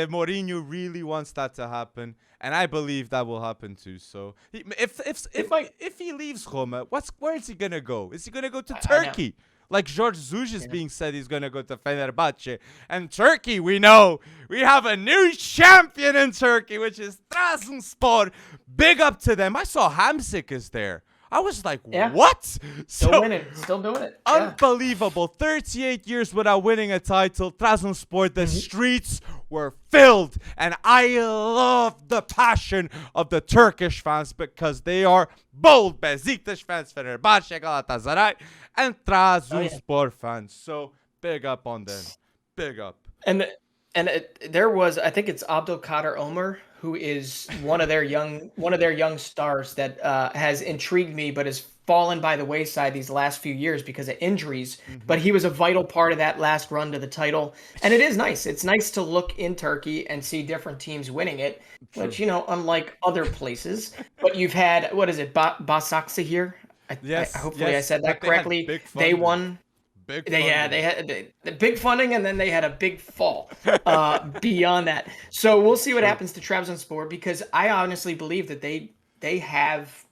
Mourinho really wants that to happen, and I believe that will happen too. So if he leaves Roma, where is he gonna go? Is he gonna go to Turkey? Like George Zuj is being said he's gonna go to Fenerbahce. And Turkey, we know we have a new champion in Turkey, which is Trabzonspor. Big up to them. I saw Hamsik is there. I was like, what? Still winning. Still doing it. Unbelievable. 38 years without winning a title. Trabzonspor, the streets were filled. And I love the passion of the Turkish fans because they are bold. Besiktas fans, Fenerbahce, Galatasaray, and Trabzonspor fans. So big up on them. Big up. And there was, I think it's Abdulkader Ömür, who is one of their young stars that has intrigued me, but is fallen by the wayside these last few years because of injuries, but he was a vital part of that last run to the title. And it is nice. It's nice to look in Turkey and see different teams winning it, which, unlike other places. But you've had, what is it, Başakşehir? Hopefully I said that correctly. They won. They had the big funding, and then they had a big fall beyond that. So we'll see what happens to Trabzonspor, because I honestly believe that they have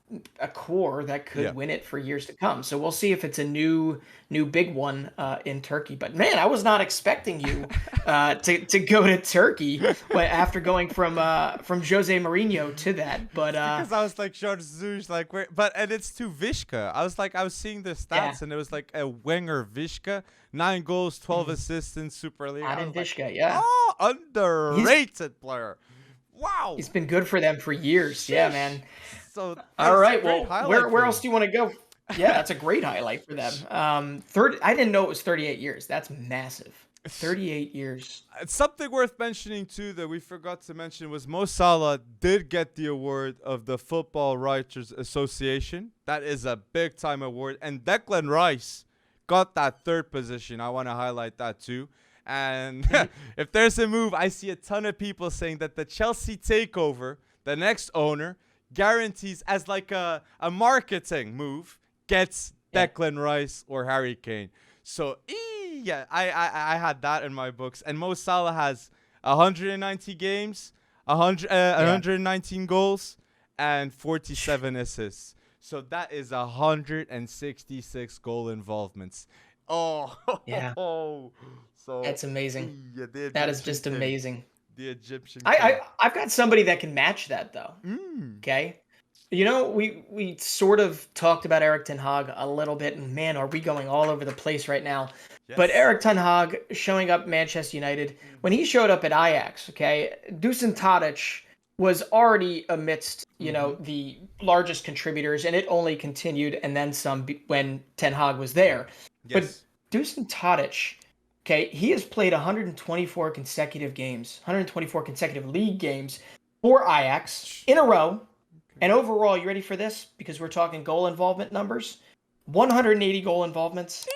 a core that could win it for years to come. So we'll see if it's a new big one in Turkey. But man, I was not expecting you to go to Turkey after going from Jose Mourinho to that. But because I was like, George Jesus, like where? And it's to Vishka. I was seeing the stats, and it was like a winger Vishka, 9 goals, 12 assists in Super League. Adin Vishka, yeah. Oh, underrated player. Wow. He's been good for them for years. Sheesh. Yeah, man. So all right, well, where else do you want to go? Yeah, that's a great highlight for them. I didn't know it was 38 years. That's massive. 38 years. Something worth mentioning too that we forgot to mention was Mo Salah did get the award of the Football Writers Association. That is a big time award, and Declan Rice got that 3rd position. I want to highlight that too. And if there's a move, I see a ton of people saying that the Chelsea takeover, the next owner, guarantees as like a marketing move, gets Declan Rice or Harry Kane. So I had that in my books. And Mo Salah has 190 games, 119 goals, and 47 assists. So that is 166 goal involvements. Oh, yeah. So that's amazing. Yeah, that is just amazing. The Egyptian. I've got somebody that can match that though. Okay. We sort of talked about Erik ten Hag a little bit, and man, are we going all over the place right now. Yes. But Erik ten Hag showing up Manchester United, when he showed up at Ajax, okay, Dusan Tadić was already amidst, the largest contributors, and it only continued and then some when ten Hag was there. Yes. But Dusan Tadić, okay, he has played 124 consecutive games, 124 consecutive league games for Ajax in a row. And overall, you ready for this? Because we're talking goal involvement numbers. 180 goal involvements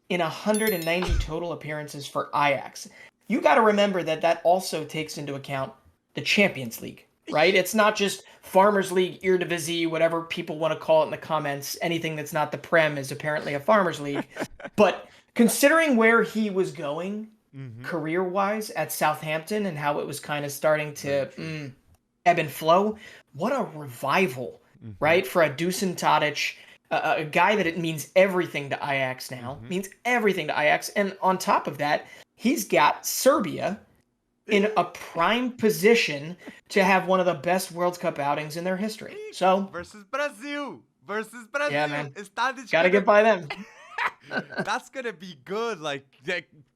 in 190 total appearances for Ajax. You got to remember that also takes into account the Champions League, right? It's not just Farmers League, Eredivisie, whatever people want to call it in the comments. Anything that's not the Prem is apparently a Farmers League. But considering where he was going career-wise at Southampton and how it was kind of starting to ebb and flow, what a revival, right? For a Dusan Tadić, a guy that it means everything to Ajax now, means everything to Ajax. And on top of that, he's got Serbia in a prime position to have one of the best World Cup outings in their history. So versus Brazil. Yeah, man. Gotta get by them. That's gonna be good. Like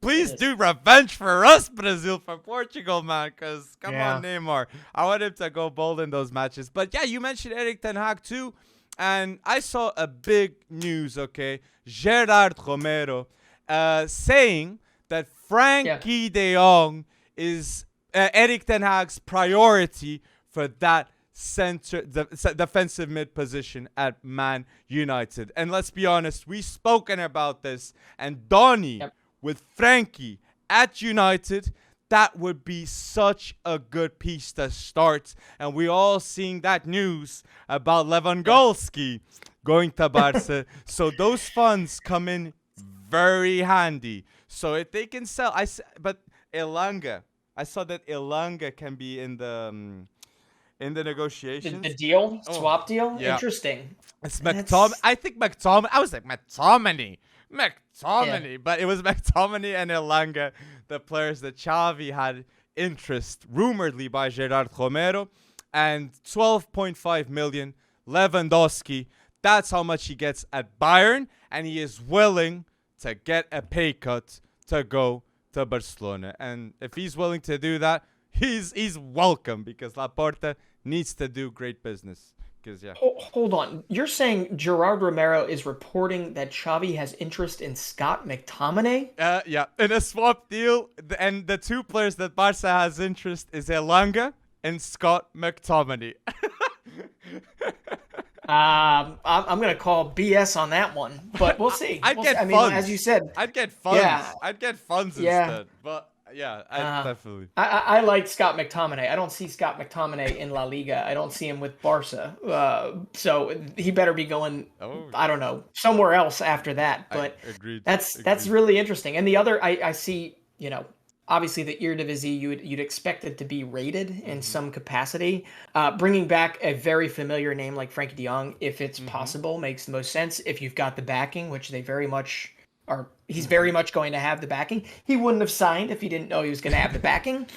please do revenge for us, Brazil, for Portugal, man. Cause come on, Neymar. I want him to go bold in those matches. But yeah, you mentioned Erik ten Hag too, and I saw a big news. Okay, Gerard Romero, saying that Frenkie de Jong is Erik ten Hag's priority for that defensive mid position at Man United. And let's be honest, we've spoken about this, and Donny with Frenkie at United, that would be such a good piece to start. And we all seeing that news about Lewandowski going to Barca. So those funds come in very handy. So if they can sell, but Elanga, I saw that Elanga can be in the negotiations. The deal? Swap deal? Yeah. Interesting. It's McTominay. I think McTominay. I was like, McTominay. But it was McTominay and Elanga, the players that Xavi had interest, rumoredly by Gerard Romero. And 12.5 million, Lewandowski. That's how much he gets at Bayern. And he is willing to get a pay cut to go to Barcelona. And if he's willing to do that, he's welcome, because Laporta needs to do great business. Hold on. You're saying Gerard Romero is reporting that Xavi has interest in Scott McTominay? Yeah, in a swap deal. And the two players that Barca has interest is Elanga and Scott McTominay. I'm going to call BS on that one, but we'll see. I'd We'll see. get I mean, funds. as you said, I'd get yeah, funds. I'd get funds yeah. instead. But yeah, I definitely. I like Scott McTominay. I don't see Scott McTominay in La Liga. I don't see him with Barca. So he better be going. Oh, I don't know, somewhere else after that. But agreed. that's really interesting. And the other, I see. Obviously the Eredivisie, you'd expect it to be rated in some capacity. Bringing back a very familiar name like Frenkie de Jong, if it's possible, makes the most sense. If you've got the backing, which they very much are, he's very much going to have the backing. He wouldn't have signed if he didn't know he was going to have the backing.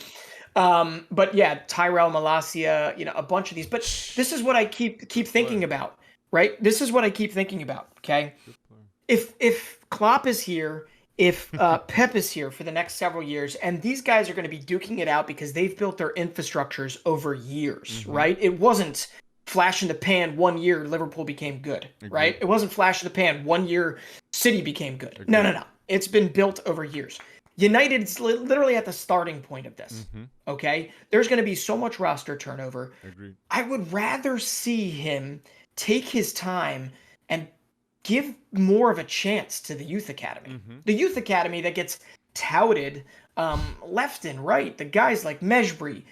But yeah, Tyrell Malacia, a bunch of these. But this is what I keep thinking about, right? This is what I keep thinking about. Okay, if Klopp is here. If Pep is here for the next several years, and these guys are going to be duking it out because they've built their infrastructures over years, right? It wasn't flash in the pan 1 year Liverpool became good, right? It wasn't flash in the pan 1 year City became good. No. It's been built over years. United's literally at the starting point of this, okay? There's going to be so much roster turnover. I would rather see him take his time and give more of a chance to the youth academy. The youth academy that gets touted left and right. The guys like Mejbri,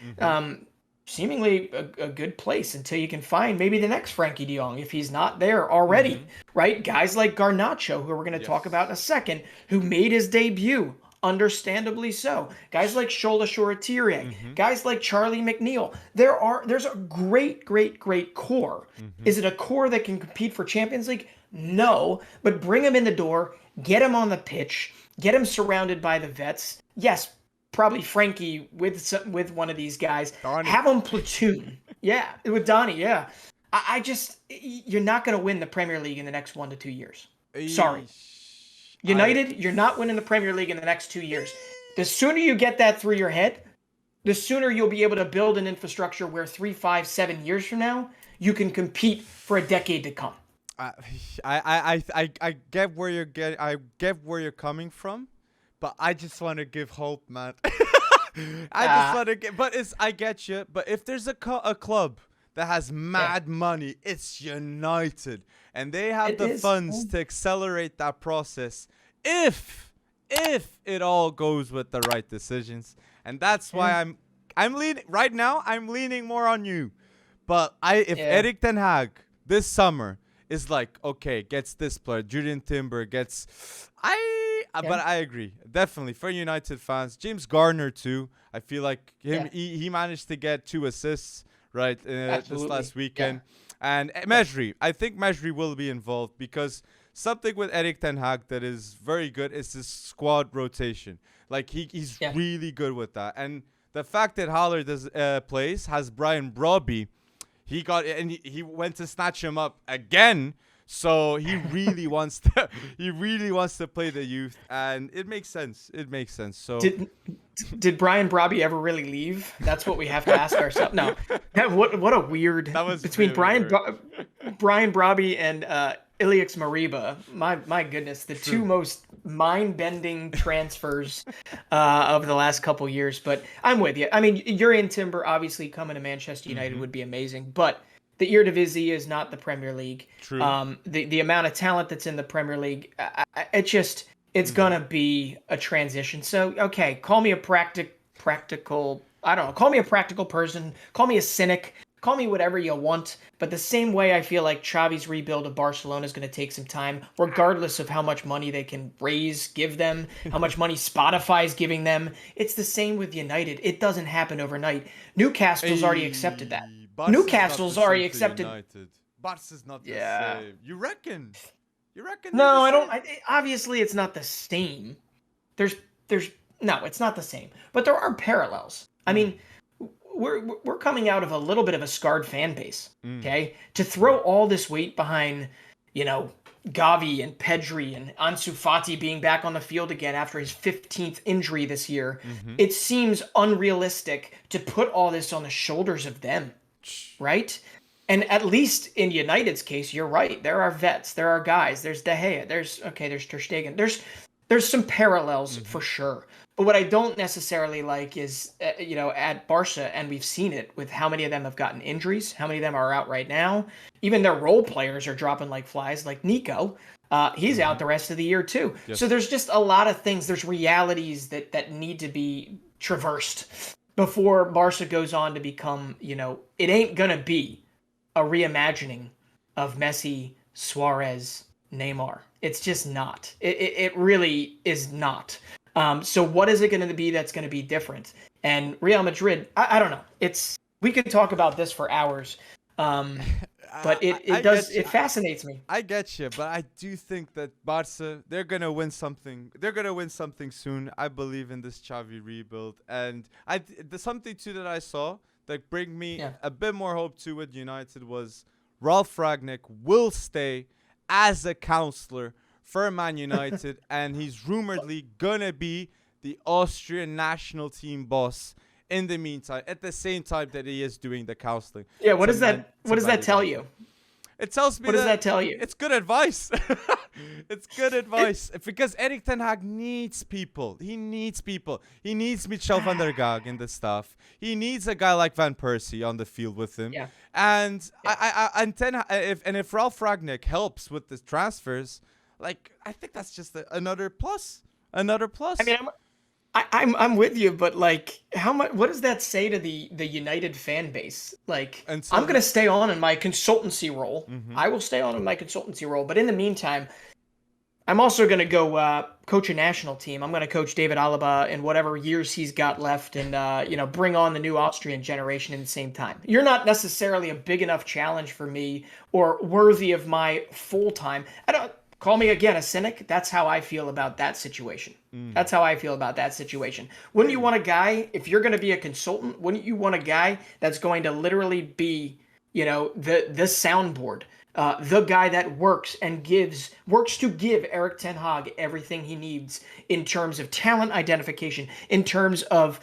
seemingly a good place until you can find maybe the next Frenkie de Jong if he's not there already, right? Guys like Garnacho, who we're going to talk about in a second, who made his debut, understandably so. Guys like Shola Shoretire, guys like Charlie McNeil. There's a great core. Is it a core that can compete for Champions League? No, but bring him in the door, get him on the pitch, get him surrounded by the vets. Yes, probably Frenkie with one of these guys. Donnie. Have him platoon. Yeah, with Donnie, yeah. I just, you're not going to win the Premier League in the next 1 to 2 years. Sorry. United, you're not winning the Premier League in the next 2 years. The sooner you get that through your head, the sooner you'll be able to build an infrastructure where 3, 5, 7 years from now, you can compete for a decade to come. I get where you're getting. I get where you're coming from, but I just want to give hope, man. I just want to get. But I get you. But if there's a club that has mad money, it's United, and they have the funds to accelerate that process. If it all goes with the right decisions, and that's why I'm leaning right now. I'm leaning more on you. But if Erik ten Hag this summer is like, okay, gets this player, Julian Timber gets, but I agree, definitely for United fans, James Garner too. I feel like him, he managed to get 2 assists this last weekend, and Mejbri. I think Mejbri will be involved because something with Erik ten Hag that is very good is his squad rotation. Like he's really good with that, and the fact that Haaland plays has Brian Brobby. He went to snatch him up again. So he really wants to play the youth, and it makes sense. So did Brian Brobby ever really leave? That's what we have to ask ourselves. No, what a weird. That was between really Brian Brobby and Ilias Mariba. My goodness, the two most mind-bending transfers of the last couple years. But I'm with you. I mean, Julian Timber obviously coming to Manchester United would be amazing, but the Eredivisie is not the Premier League. True. The amount of talent that's in the Premier League, it's gonna be a transition. So okay, call me a practical. I don't know. Call me a practical person. Call me a cynic. Call me whatever you want. But the same way I feel like Xavi's rebuild of Barcelona is going to take some time, regardless of how much money they can give them, how much money Spotify's giving them. It's the same with United. It doesn't happen overnight. Newcastle's already accepted that. Newcastle's already accepted. Barca's not the same. You reckon? No, I don't. Obviously, it's not the same. No, it's not the same. But there are parallels. I mean, we're coming out of a little bit of a scarred fan base. Okay, to throw all this weight behind, Gavi and Pedri and Ansu Fati being back on the field again after his 15th injury this year, it seems unrealistic to put all this on the shoulders of them, right? And at least in United's case, you're right. There are vets. There are guys. There's De Gea. There's Ter Stegen. There's there's some parallels for sure. But what I don't necessarily like is, at Barca, and we've seen it with how many of them have gotten injuries, how many of them are out right now. Even their role players are dropping like flies, like Nico. He's out the rest of the year too. Yes. So there's just a lot of things. There's realities that need to be traversed before Barca goes on to become, it ain't going to be a reimagining of Messi, Suarez, Neymar. It's just not. It really is not. So what is it going to be that's going to be different? And Real Madrid, I don't know. We could talk about this for hours. But it fascinates me. I get you, but I do think that Barca, they're gonna win something. They're gonna win something soon. I believe in this Xavi rebuild, and something too that I saw that bring me a bit more hope to it. United was Ralf Rangnick will stay as a counselor for Man United, and he's rumoredly gonna be the Austrian national team boss. In the meantime, at the same time that he is doing the counseling. Yeah, what does that tell you? It tells me what does that tell you? It's good advice. It's good advice because Erik ten Hag needs people. He needs people. He needs Michel van der Gaag in the staff. He needs a guy like Van Persie on the field with him. Yeah. And if Ralf Rangnick helps with the transfers, like I think that's just another plus. Another plus. I mean, I'm with you, but like, how much? What does that say to the United fan base? Like, so I'm gonna stay on in my consultancy role. I will stay on in my consultancy role, but in the meantime, I'm also gonna go coach a national team. I'm gonna coach David Alaba in whatever years he's got left, and bring on the new Austrian generation at the same time. You're not necessarily a big enough challenge for me or worthy of my full time. I don't. Call me again a cynic. That's how I feel about that situation. That's how I feel about that situation. Wouldn't you want a guy, if you're going to be a consultant, wouldn't you want a guy that's going to literally be, the soundboard, the guy that works to give Erik ten Hag everything he needs in terms of talent identification, in terms of,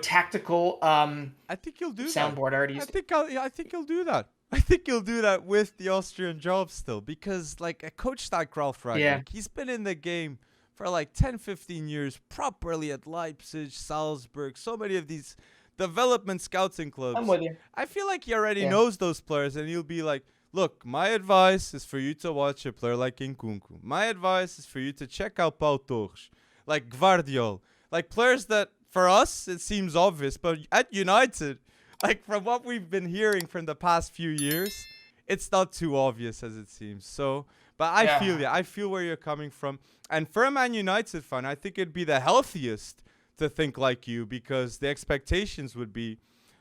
tactical I think you'll do soundboard. That. I think you'll do that. I think you'll do that with the Austrian job still because, like, a coach like Ralf Rangnick, he's been in the game for like 10, 15 years, properly at Leipzig, Salzburg, so many of these development scouting clubs. I'm with you. I feel like he already knows those players, and he'll be like, look, my advice is for you to watch a player like Nkunku. My advice is for you to check out Pau Torres, like Gvardiol, like players that, for us, it seems obvious, but at United, like, from what we've been hearing from the past few years, it's not too obvious as it seems. So, but I feel you. I feel where you're coming from. And for a Man United fan, I think it'd be the healthiest to think like you because the expectations would be,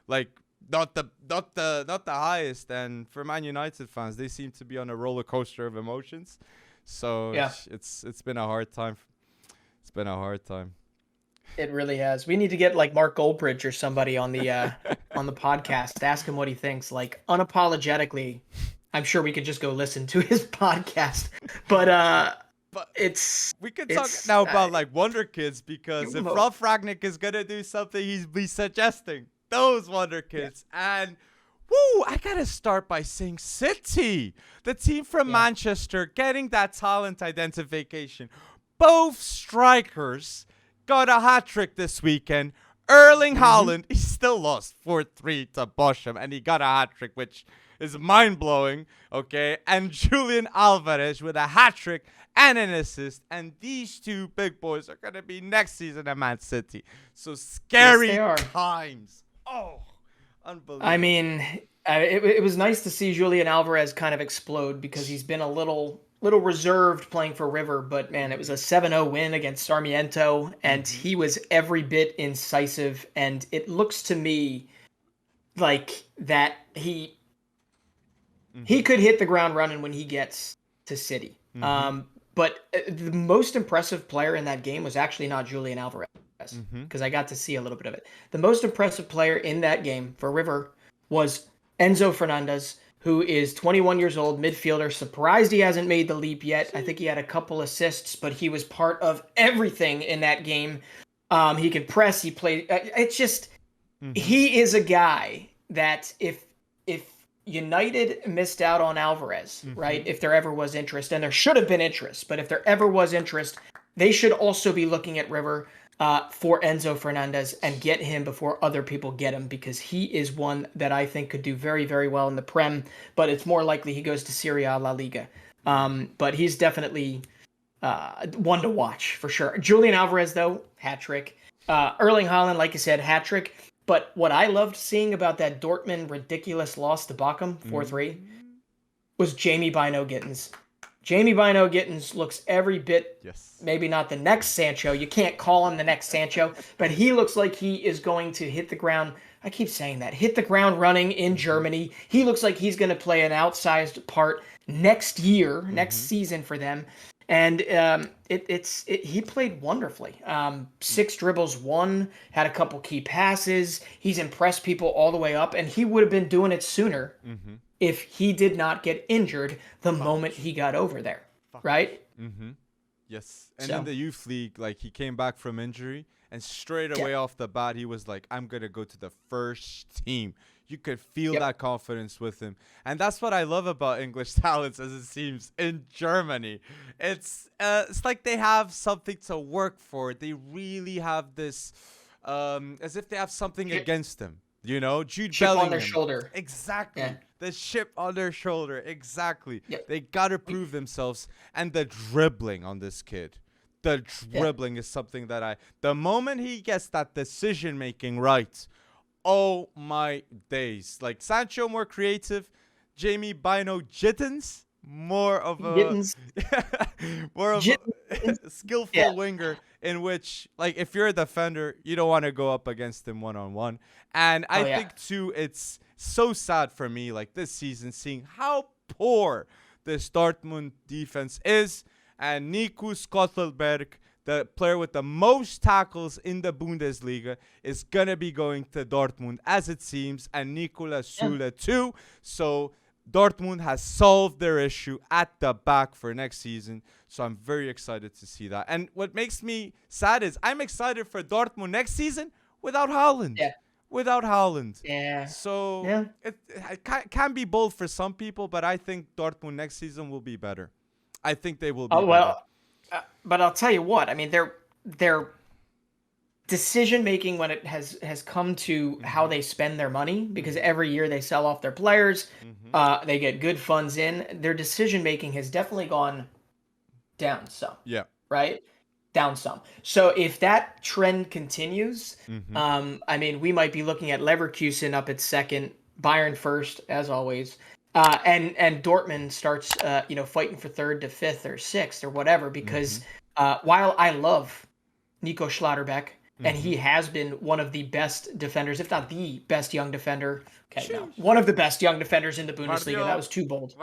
like, not the highest. And for Man United fans, they seem to be on a roller coaster of emotions. So it's been a hard time. It's been a hard time. It really has. We need to get like Mark Goldbridge or somebody on the podcast. Ask him what he thinks. Like unapologetically, I'm sure we could just go listen to his podcast. But we could talk now about like Wonderkids because if Ralf Rangnick is gonna do something, he's be suggesting those Wonderkids. And I gotta start by saying City, the team from Manchester, getting that talent identification. Both strikers got a hat-trick this weekend. Erling Haaland, he still lost 4-3 to Bochum, and he got a hat-trick, which is mind-blowing, okay? And Julián Álvarez with a hat-trick and an assist. And these two big boys are going to be next season at Man City. So scary times. Oh, unbelievable. I mean, it was nice to see Julián Álvarez kind of explode because he's been a little reserved playing for River, but man, it was a 7-0 win against Sarmiento, and he was every bit incisive, and it looks to me like that he could hit the ground running when he gets to City. But the most impressive player in that game was actually not Julián Álvarez, because I got to see a little bit of it. The most impressive player in that game for River was Enzo Fernandez, who is 21 years old, midfielder. Surprised he hasn't made the leap yet. I think he had a couple assists, but he was part of everything in that game. He can press. He played. It's just he is a guy that if United missed out on Alvarez, right? If there ever was interest, and there should have been interest, but if there ever was interest, they should also be looking at River for Enzo Fernandez and get him before other people get him, because he is one that I think could do very, very well in the Prem, but it's more likely he goes to Serie A, La Liga. But he's definitely one to watch for sure. Julián Álvarez, though, hat trick. Erling Haaland, like you said, hat trick. But what I loved seeing about that Dortmund ridiculous loss to Bochum, 4-3, was Jamie Bynoe-Gittens. Jamie Bynoe-Gittens looks every bit, maybe not the next Sancho. You can't call him the next Sancho, but he looks like he is going to hit the ground. I keep saying that. Hit the ground running in Germany. He looks like he's going to play an outsized part next year, next season for them. And he played wonderfully. 6 dribbles, 1, had a couple key passes. He's impressed people all the way up, and he would have been doing it sooner if he did not get injured the moment he got over there, right? Yes. And in the youth league, like, he came back from injury, and straight away off the bat, he was like, I'm going to go to the first team. You could feel that confidence with him. And that's what I love about English talents, as it seems, in Germany. It's like they have something to work for. They really have this, as if they have something against them. You know, Jude chip Bellingham. On their shoulder. Exactly. Yeah. The chip on their shoulder. Exactly. Yep. They got to prove themselves. And the dribbling on this kid. The dribbling is something that the moment he gets that decision making right, oh my days. Like, Sancho more creative, Jamie Bynoe-Gittens more of a skillful winger, in which, like, if you're a defender, you don't want to go up against him one-on-one. And I think too, it's so sad for me, like, this season, seeing how poor this Dortmund defense is. And Nico Schlotterberg, the player with the most tackles in the Bundesliga, is going to be going to Dortmund, as it seems, and Nicolas Süle too. So Dortmund has solved their issue at the back for next season. So I'm very excited to see that. And what makes me sad is I'm excited for Dortmund next season without Haaland. Yeah. Without Haaland. Yeah. So it can be bold for some people, but I think Dortmund next season will be better. I think they will be better. But I'll tell you what. I mean, their decision making when it has come to how they spend their money, because every year they sell off their players, they get good funds in. Their decision making has definitely gone down some. Yeah. Right? Down some. So if that trend continues, I mean, we might be looking at Leverkusen up at second, Bayern first, as always. And Dortmund starts, fighting for third to fifth or sixth or whatever, because while I love Nico Schlotterbeck, and he has been one of the best defenders, if not the best young defender, one of the best young defenders in the Bundesliga. That was too bold.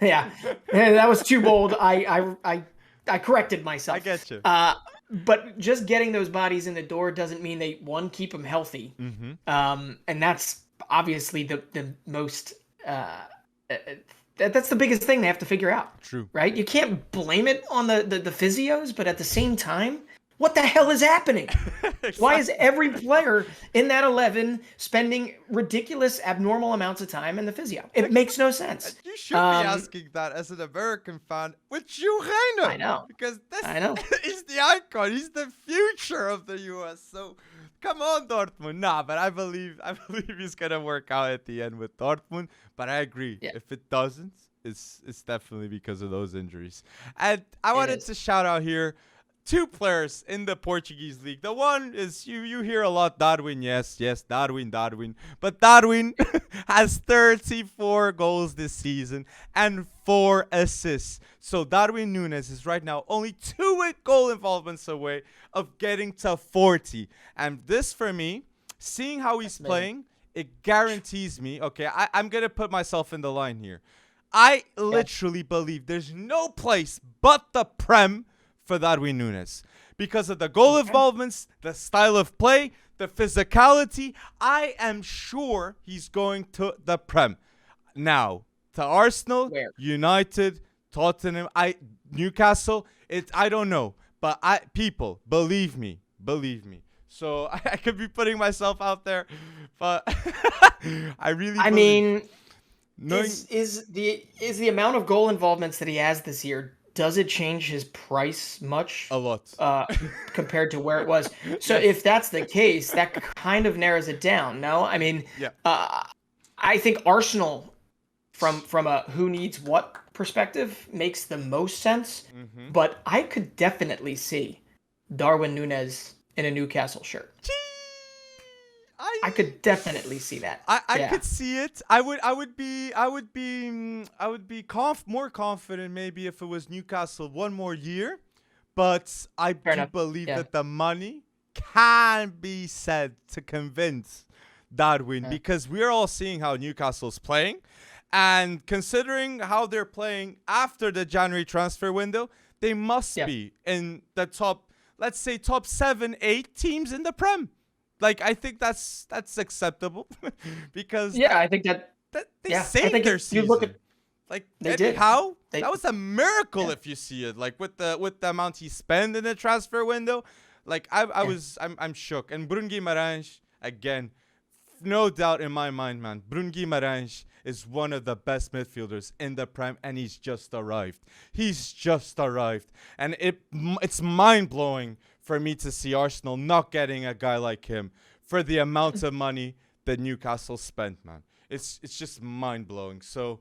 Yeah, that was too bold. I corrected myself. I get you. But just getting those bodies in the door doesn't mean they, one, keep them healthy. And that's obviously the most... that's the biggest thing they have to figure out. True. Right? You can't blame it on the physios, but at the same time, what the hell is happening? Exactly. Why is every player in that 11 spending ridiculous, abnormal amounts of time in the physio? It makes no sense. You should be asking that as an American fan with Julián. I know. Because he's the icon. He's the future of the US. So come on, Dortmund. Nah, but I believe he's gonna work out at the end with Dortmund. But I agree. Yeah. If it doesn't, it's definitely because of those injuries. And I wanted to shout out here 2 players in the Portuguese league. The one is you hear a lot, Darwin. Yes, Darwin. But Darwin has 34 goals this season and 4 assists. So Darwin Núñez is right now only 2 goal involvements away of getting to 40. And this, for me, seeing how he's playing, it guarantees me, okay, I'm going to put myself in the line here. I literally believe there's no place but the Prem for Darwin Núñez, because of the goal involvements, the style of play, the physicality. I am sure he's going to the Prem. Now, to Arsenal, United, Tottenham, Newcastle, I don't know, but people, believe me. So I could be putting myself out there, but I mean, is the amount of goal involvements that he has this year, does it change his price much? A lot. Compared to where it was. So Yes. if that's the case, that kind of narrows it down. No, I mean, Yeah. I think Arsenal, from a who needs what perspective, makes the most sense. Mm-hmm. But I could definitely see Darwin Núñez in a Newcastle shirt. I could definitely see that. I could see it. I would be more confident maybe if it was Newcastle one more year, but I do believe that the money can be said to convince Darwin because we're all seeing how Newcastle's playing, and considering how they're playing after the January transfer window, they must be in the top, let's say top 7, 8 teams in the Prem. Like, I think that's acceptable because I think that they saved their season. You look at, like they did. How that was a miracle if you see it. Like with the amount he spent in the transfer window, like I'm shook. And Bruno Guimarães, again, no doubt in my mind, man. Bruno Guimarães is one of the best midfielders in the Prem, and he's just arrived. And it's mind blowing for me to see Arsenal not getting a guy like him for the amount of money that Newcastle spent, man. It's just mind-blowing. So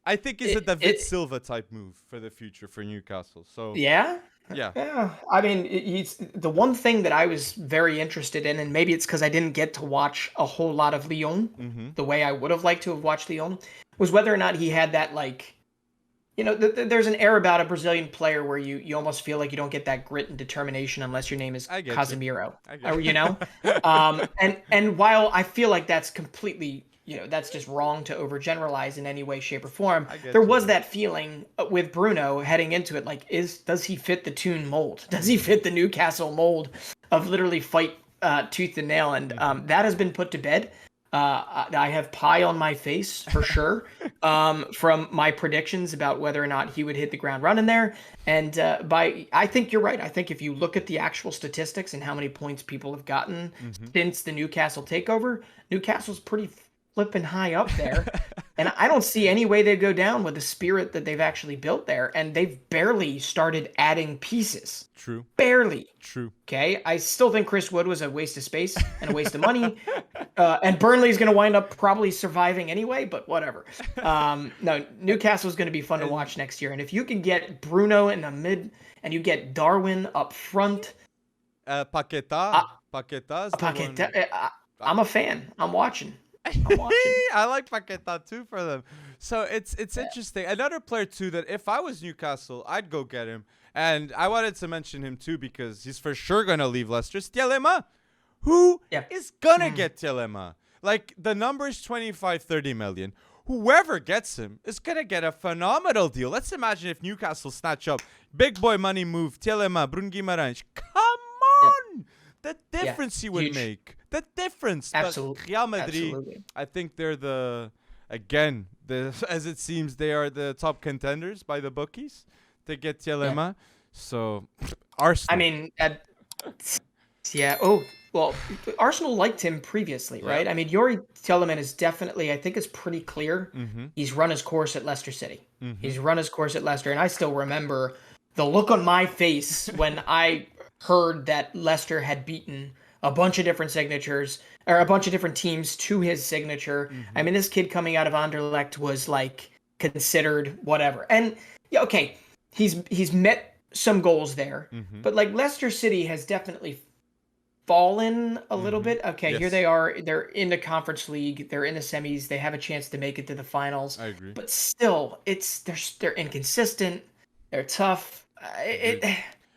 I think it's a David Silva type move for the future for Newcastle. So yeah. I mean, he's the one thing that I was very interested in, and maybe it's because I didn't get to watch a whole lot of Lyon the way I would have liked to have watched Lyon, was whether or not he had that, like, you know, there's an air about a Brazilian player where you almost feel like you don't get that grit and determination unless your name is Casemiro, you know? And while I feel like that's completely, you know, that's just wrong to overgeneralize in any way, shape, or form, there was that feeling with Bruno heading into it, like, does he fit the Toon mold? Does he fit the Newcastle mold of literally fight tooth and nail? And that has been put to bed. I have pie on my face for sure from my predictions about whether or not he would hit the ground running there. And I think you're right. I think if you look at the actual statistics and how many points people have gotten since the Newcastle takeover, Newcastle's pretty flipping high up there. And I don't see any way they'd go down with the spirit that they've actually built there. And they've barely started adding pieces. True. Barely. True. Okay. I still think Chris Wood was a waste of space and a waste of money. And Burnley's going to wind up probably surviving anyway, but whatever. No, Newcastle's going to be fun to watch next year. And if you can get Bruno in the mid and you get Darwin up front. Paquetá. I'm a fan. I'm watching. I like Paquetá too for them. So it's interesting. Another player too that if I was Newcastle, I'd go get him. And I wanted to mention him too because he's for sure gonna leave Leicester. Tielemans. Who is gonna get Tielemans? Like, the number is 25-30 million. Whoever gets him is gonna get a phenomenal deal. Let's imagine if Newcastle snatch up big boy money move Tielemans, Bruno Guimarães. Come on! The difference he would make. The difference. Absolutely. But Real Madrid, I think they're as it seems, they are the top contenders by the bookies to get Tielemans. So, Arsenal. I mean, well, Arsenal liked him previously, right? I mean, Youri Tielemans is definitely, I think it's pretty clear. He's run his course at Leicester City. He's run his course at Leicester. And I still remember the look on my face when I heard that Leicester had beaten a bunch of different signatures or a bunch of different teams to his signature. I mean, this kid coming out of Anderlecht was like considered whatever. And yeah, okay, he's met some goals there, but like Leicester City has definitely fallen a little bit. Okay, here they are. They're in the Conference League. They're in the semis. They have a chance to make it to the finals. I agree. But still, they're inconsistent. They're tough.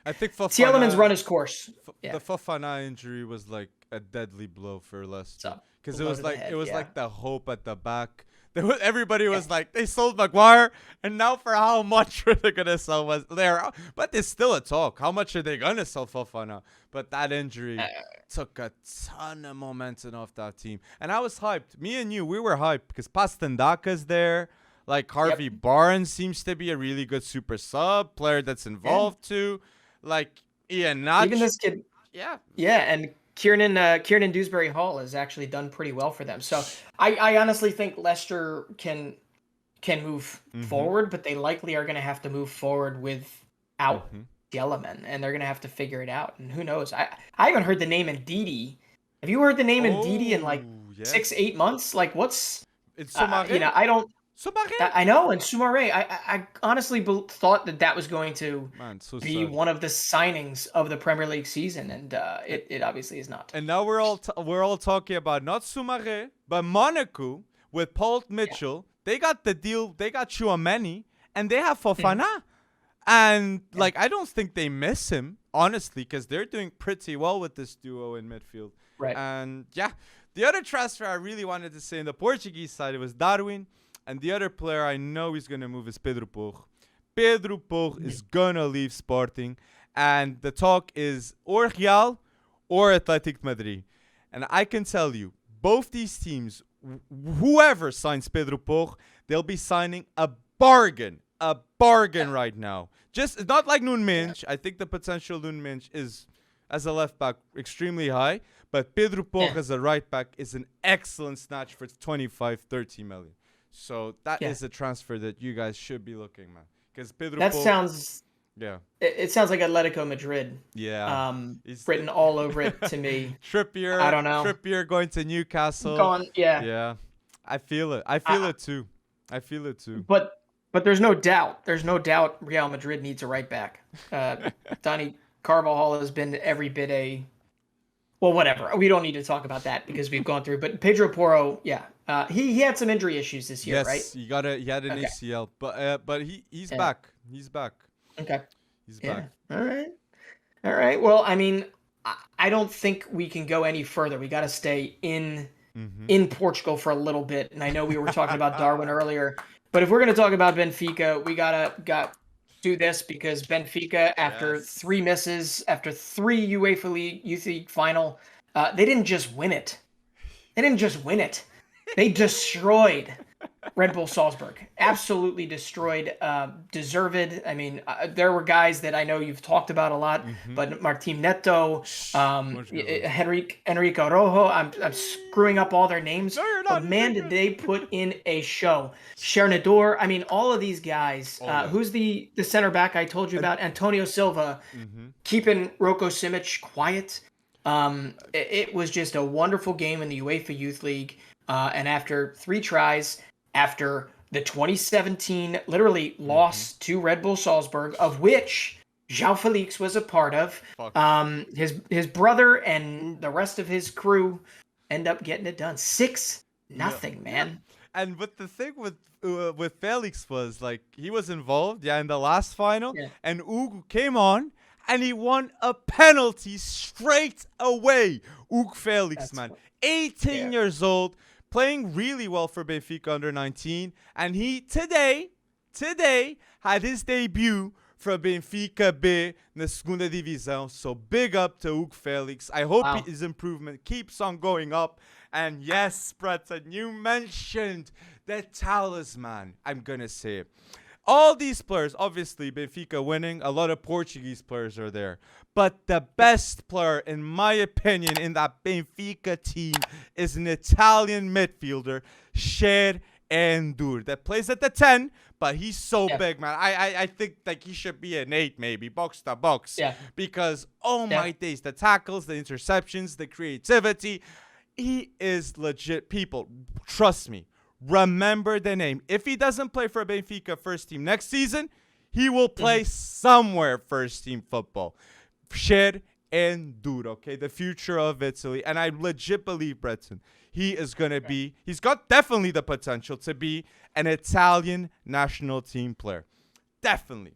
I think Tielemans run his course. The Fofana injury was like a deadly blow for Leicester because it was like the hope at the back. Everybody was like, they sold Maguire, and now for how much are they gonna sell there? But there's still a talk. How much are they gonna sell Fofana? But that injury took a ton of momentum off that team, and I was hyped. Me and you, we were hyped because Pastandaka's there. Like Harvey Barnes seems to be a really good super sub player that's involved too. Like Ian Nacho. Even this kid. Yeah, and Kieran Dewsbury Hall has actually done pretty well for them. So I honestly think Leicester can can move forward, but they likely are going to have to move forward without Tielemans, and they're going to have to figure it out. And who knows? I haven't heard the name Ndidi. Have you heard the name Ndidi in like 6-8 months? Like, what's it's Soumaré? I don't. Soumaré? I know, and Soumaré. I honestly thought that was going to be one of the signings of the Premier League season, and it obviously is not. And now we're all talking about not Soumaré, but Monaco with Paul Mitchell. They got the deal. They got Tchouaméni, and they have Fofana. And like, I don't think they miss him, honestly, because they're doing pretty well with this duo in midfield. Right. And yeah, the other transfer I really wanted to say in the Portuguese side, it was Darwin. And the other player I know he's going to move is Pedro Porro. Pedro Porro is going to leave Sporting. And the talk is or Real or Athletic Madrid. And I can tell you, both these teams, whoever signs Pedro Porro, they'll be signing a bargain right now. Just not like Núñez. I think the potential Núñez is, as a left back, extremely high. But Pedro Porro as a right back is an excellent snatch for 25-30 million. So that is a transfer that you guys should be looking, man. Because Pedro Porro sounds... Yeah. It sounds like Atletico Madrid. Yeah. Written all over it to me. Trippier. I don't know. Trippier going to Newcastle. Yeah. I feel it. I feel it too. But there's no doubt. There's no doubt Real Madrid needs a right back. Dani Carvajal has been every bit a... Well, whatever. We don't need to talk about that because we've gone through. But Pedro Porro, he had some injury issues this year, right? Yes, he had an ACL, but he's back. He's back. Okay. He's back. All right. Well, I mean, I don't think we can go any further. We got to stay in Portugal for a little bit. And I know we were talking about Darwin earlier, but if we're going to talk about Benfica, we got do this because Benfica, after 3 misses, after 3 UEFA Youth League final, they didn't just win it. They destroyed Red Bull Salzburg. Absolutely destroyed. Deserved. I mean, there were guys that I know you've talked about a lot, but Martín Neto, Enrique Rojo, I'm screwing up all their names. No, you're not. But man, did they put in a show. Chernador, I mean, all of these guys. Who's the center back I told you about? Antonio Silva, keeping Roko Simic quiet. It was just a wonderful game in the UEFA Youth League. And after 3 tries, after the 2017 literally loss to Red Bull Salzburg, of which João Felix was a part of, his brother and the rest of his crew end up getting it done. 6-0, man. And but the thing with Felix was, like, he was involved, in the last final, and Hugo came on, and he won a penalty straight away. Hugo Felix, man. 18 years old, playing really well for Benfica under 19. And he today had his debut for Benfica B na segunda divisão. So big up to Hugo Felix. I hope his improvement keeps on going up. And yes, Breton, you mentioned the talisman. I'm going to say it. All these players, obviously, Benfica winning. A lot of Portuguese players are there. But the best player, in my opinion, in that Benfica team is an Italian midfielder, Sher Endur, that plays at the 10, but he's so big, man. I think like he should be an 8, maybe, box to box. Yeah. Because, my days, the tackles, the interceptions, the creativity, he is legit. People, trust me. Remember the name. If he doesn't play for Benfica first team next season, he will play somewhere first team football. Sher Endur, okay? The future of Italy. And I legit believe, Breton, he is going to be, he's got definitely the potential to be an Italian national team player. Definitely.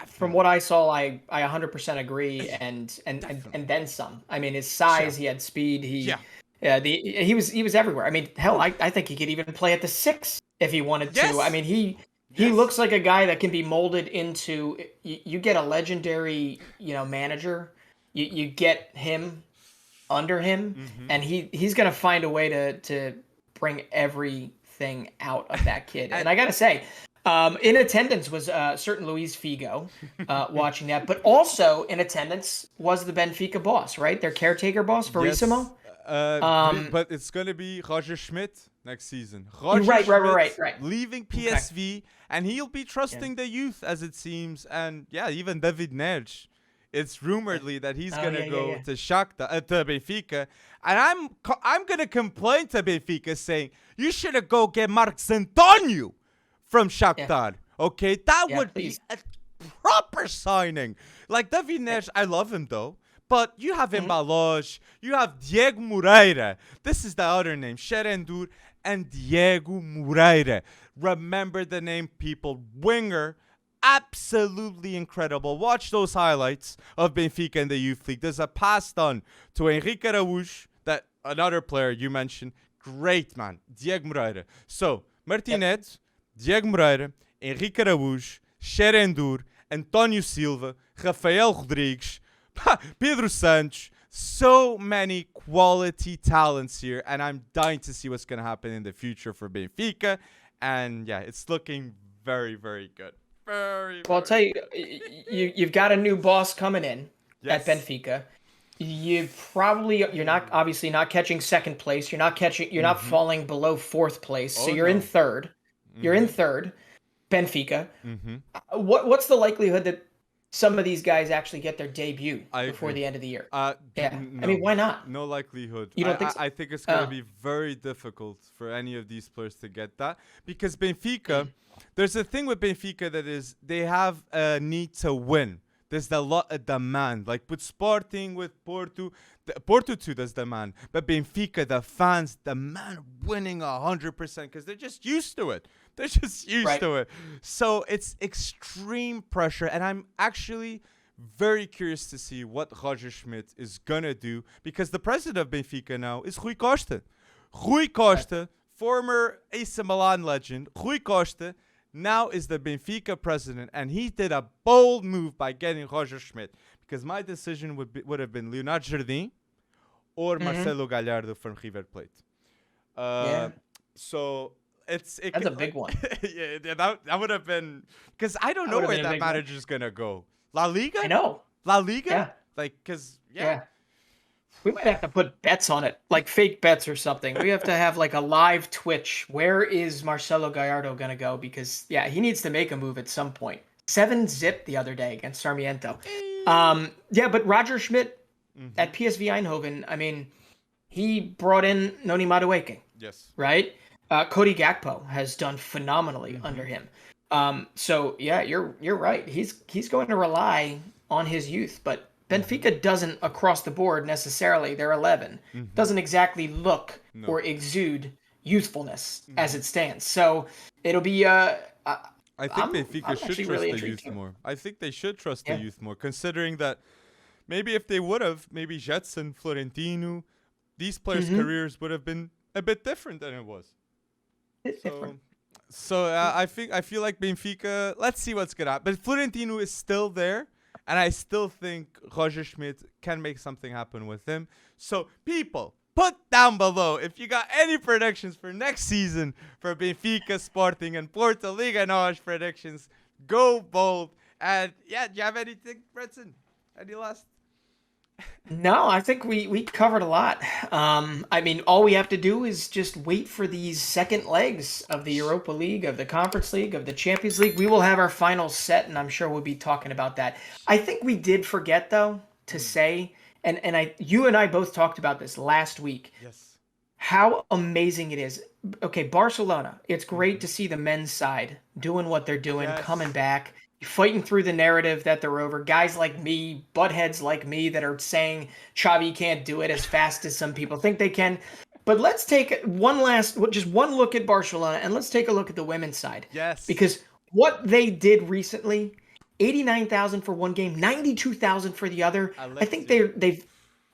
From what I saw, I 100% agree, and then some. I mean, his size, he had speed, he was everywhere. I mean, hell, I think he could even play at the 6 if he wanted to. I mean, he looks like a guy that can be molded into. You get a legendary, manager. You get him under him, and he's gonna find a way to bring everything out of that kid. And I gotta say, in attendance was certain Luis Figo watching that, but also in attendance was the Benfica boss, right? Their caretaker boss, Verissimo. But it's gonna be Roger Schmidt next season. Right. Leaving PSV, and he'll be trusting the youth, as it seems. And yeah, even David Neres. It's rumoredly that he's gonna go to Shakhtar, to Benfica, and I'm gonna complain to Benfica, saying you should have go get Marcos Antonio from Shakhtar. Okay, that would be a proper signing. Like David Neres, I love him though. But you have Embalage, you have Diego Moreira. This is the other name, Sherendur and Diego Moreira. Remember the name, people. Winger, absolutely incredible. Watch those highlights of Benfica in the Youth League. There's a pass done to Henrique Araújo, that another player you mentioned. Great, man. Diego Moreira. So, Martinez, Diego Moreira, Henrique Araújo, Sherendur, António Silva, Rafael Rodrigues, Pedro Santos, so many quality talents here, and I'm dying to see what's going to happen in the future for Benfica. And yeah, it's looking very, very good. Well, I'll tell you, you've got a new boss coming in at Benfica. You're not obviously not catching second place. You're not falling below fourth place. So you're in third. You're in third, Benfica. What's the likelihood that some of these guys actually get their debut before the end of the year? No. I mean, why not? No likelihood. You don't think so? I think it's going to be very difficult for any of these players to get that, because Benfica, there's a thing with Benfica that is they have a need to win. There's a lot of demand. Like with Sporting, with Porto, Porto too does demand. But Benfica, the fans demand winning 100% because they're just used to it. They're just used to it. So it's extreme pressure. And I'm actually very curious to see what Roger Schmidt is going to do, because the president of Benfica now is Rui Costa. Rui Costa, former AC Milan legend, Rui Costa, now is the Benfica president, and he did a bold move by getting Roger Schmidt, because my decision would have been Leonardo Jardim or Marcelo Gallardo from River Plate. So that's a big one. that would have been, because I don't know where that manager's gonna go. La Liga? I know. La Liga? Yeah. Like, because we might have to put bets on it, like fake bets or something. We have to have like a live Twitch. Where is Marcelo Gallardo going to go? Because, he needs to make a move at some point. 7-0 the other day against Sarmiento. But Roger Schmidt at PSV Eindhoven, I mean, he brought in Noni Madueke. Yes. Right? Cody Gakpo has done phenomenally under him. You're right. He's going to rely on his youth, but Benfica doesn't across the board necessarily. They're 11. Doesn't exactly look or exude youthfulness as it stands. So it'll be. I think Benfica should trust the youth more. I think they should trust the youth more, considering that maybe if they would have, maybe Jetson, Florentino, these players' careers would have been a bit different than it was. So I feel like Benfica. Let's see what's gonna happen. But Florentino is still there. And I still think Roger Schmidt can make something happen with him. So, people, put down below if you got any predictions for next season for Benfica, Sporting, and Porto Liga NOS predictions. Go bold. And, do you have anything, Bretson? Any last? No, I think we covered a lot. I mean, all we have to do is just wait for these second legs of the Europa League, of the Conference League, of the Champions League. We will have our final set, and I'm sure we'll be talking about that. I think we did forget, though, to say, and you and I both talked about this last week. Yes. How amazing it is. Okay, Barcelona. It's great to see the men's side doing what they're doing, coming back, fighting through the narrative that they're over. Guys like me, buttheads like me that are saying Xavi can't do it as fast as some people think they can. But let's take one look at Barcelona, and let's take a look at the women's side. Yes. Because what they did recently, 89,000 for one game, 92,000 for the other. I think they've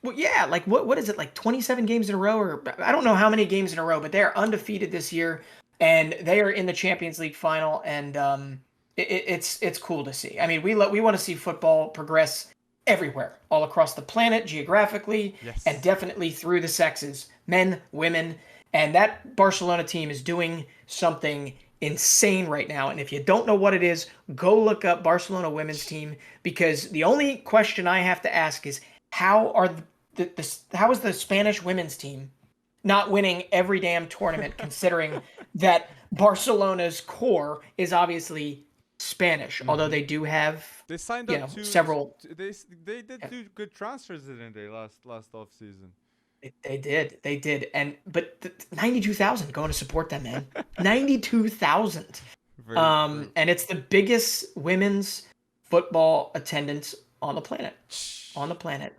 what is it, like 27 games in a row, or I don't know how many games in a row, but they're undefeated this year, and they are in the Champions League final, and it's cool to see. I mean, we want to see football progress everywhere, all across the planet, geographically, and definitely through the sexes, men, women, and that Barcelona team is doing something insane right now. And if you don't know what it is, go look up Barcelona women's team, because the only question I have to ask is, how are how is the Spanish women's team not winning every damn tournament, considering that Barcelona's core is obviously Spanish, although they do have They signed up several. They did do good transfers, didn't they? Last off season. They did, but 92,000 going to support them, man. 92,000. And it's the biggest women's football attendance on the planet.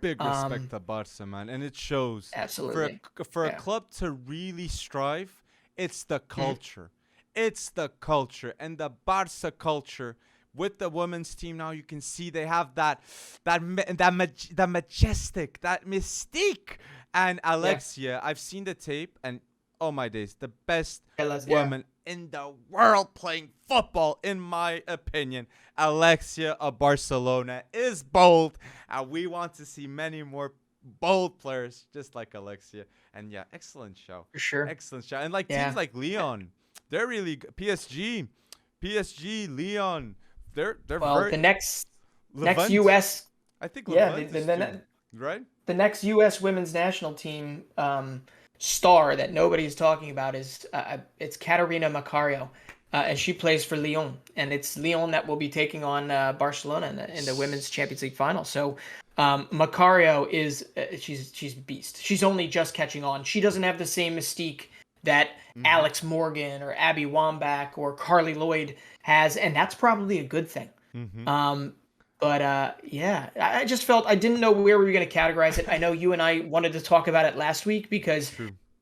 Big respect to Barca, man, and it shows. Absolutely. For a club to really strive, it's the culture. It's the culture, and the Barca culture with the women's team now. You can see they have that majestic, that mystique. And Alexia, I've seen the tape, and oh my days, the best woman in the world playing football, in my opinion. Alexia of Barcelona is bold, and we want to see many more bold players just like Alexia. And yeah, excellent show. For sure. Excellent show. And like teams like Lyon, they're really good. PSG, Lyon, they're very the next US. I think right? The next U.S. women's national team star that nobody's talking about is it's Catarina Macario, and she plays for Lyon, and it's Lyon that will be taking on Barcelona in the women's Champions League final. So Macario is she's a beast. She's only just catching on. She doesn't have the same mystique that Alex Morgan or Abby Wambach or Carly Lloyd has, and that's probably a good thing. But I just felt I didn't know where we were going to categorize it. I know you and I wanted to talk about it last week because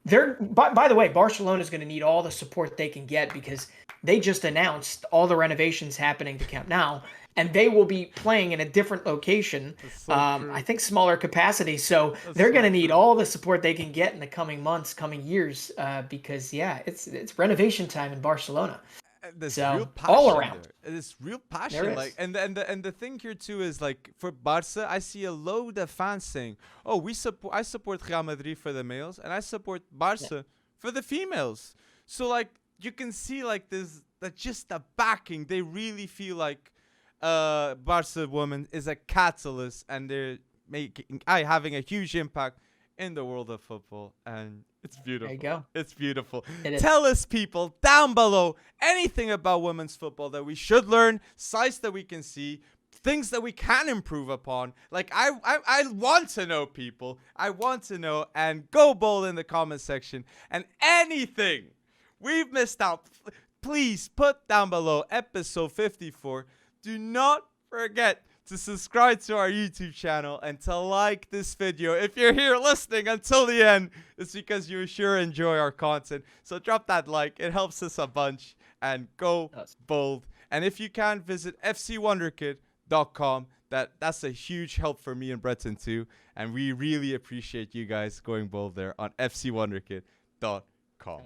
they're, by the way, Barcelona is going to need all the support they can get because they just announced all the renovations happening to Camp Nou, and they will be playing in a different location, I think smaller capacity. So they're going to need all the support they can get in the coming months, coming years, because it's renovation time in Barcelona. There's so real passion all around. There's real passion. Like, and the thing here too is like for Barca, I see a load of fans saying, "Oh, I support Real Madrid for the males, and I support Barca for the females." So like you can see like this, that just the backing. They really feel like Barca woman is a catalyst, and they're having a huge impact in the world of football, and it's beautiful. There you go. It's beautiful. It Tell us, people, down below, anything about women's football that we should learn, sites that we can see, things that we can improve upon. Like, I want to know, people. I want to know, and go bold in the comment section. And anything we've missed out, please put down below episode 54. Do not forget to subscribe to our YouTube channel and to like this video. If you're here listening until the end, it's because you sure enjoy our content. So drop that like. It helps us a bunch. And go bold. And if you can, visit fcwonderkid.com. That's a huge help for me and Breton too. And we really appreciate you guys going bold there on fcwonderkid.com.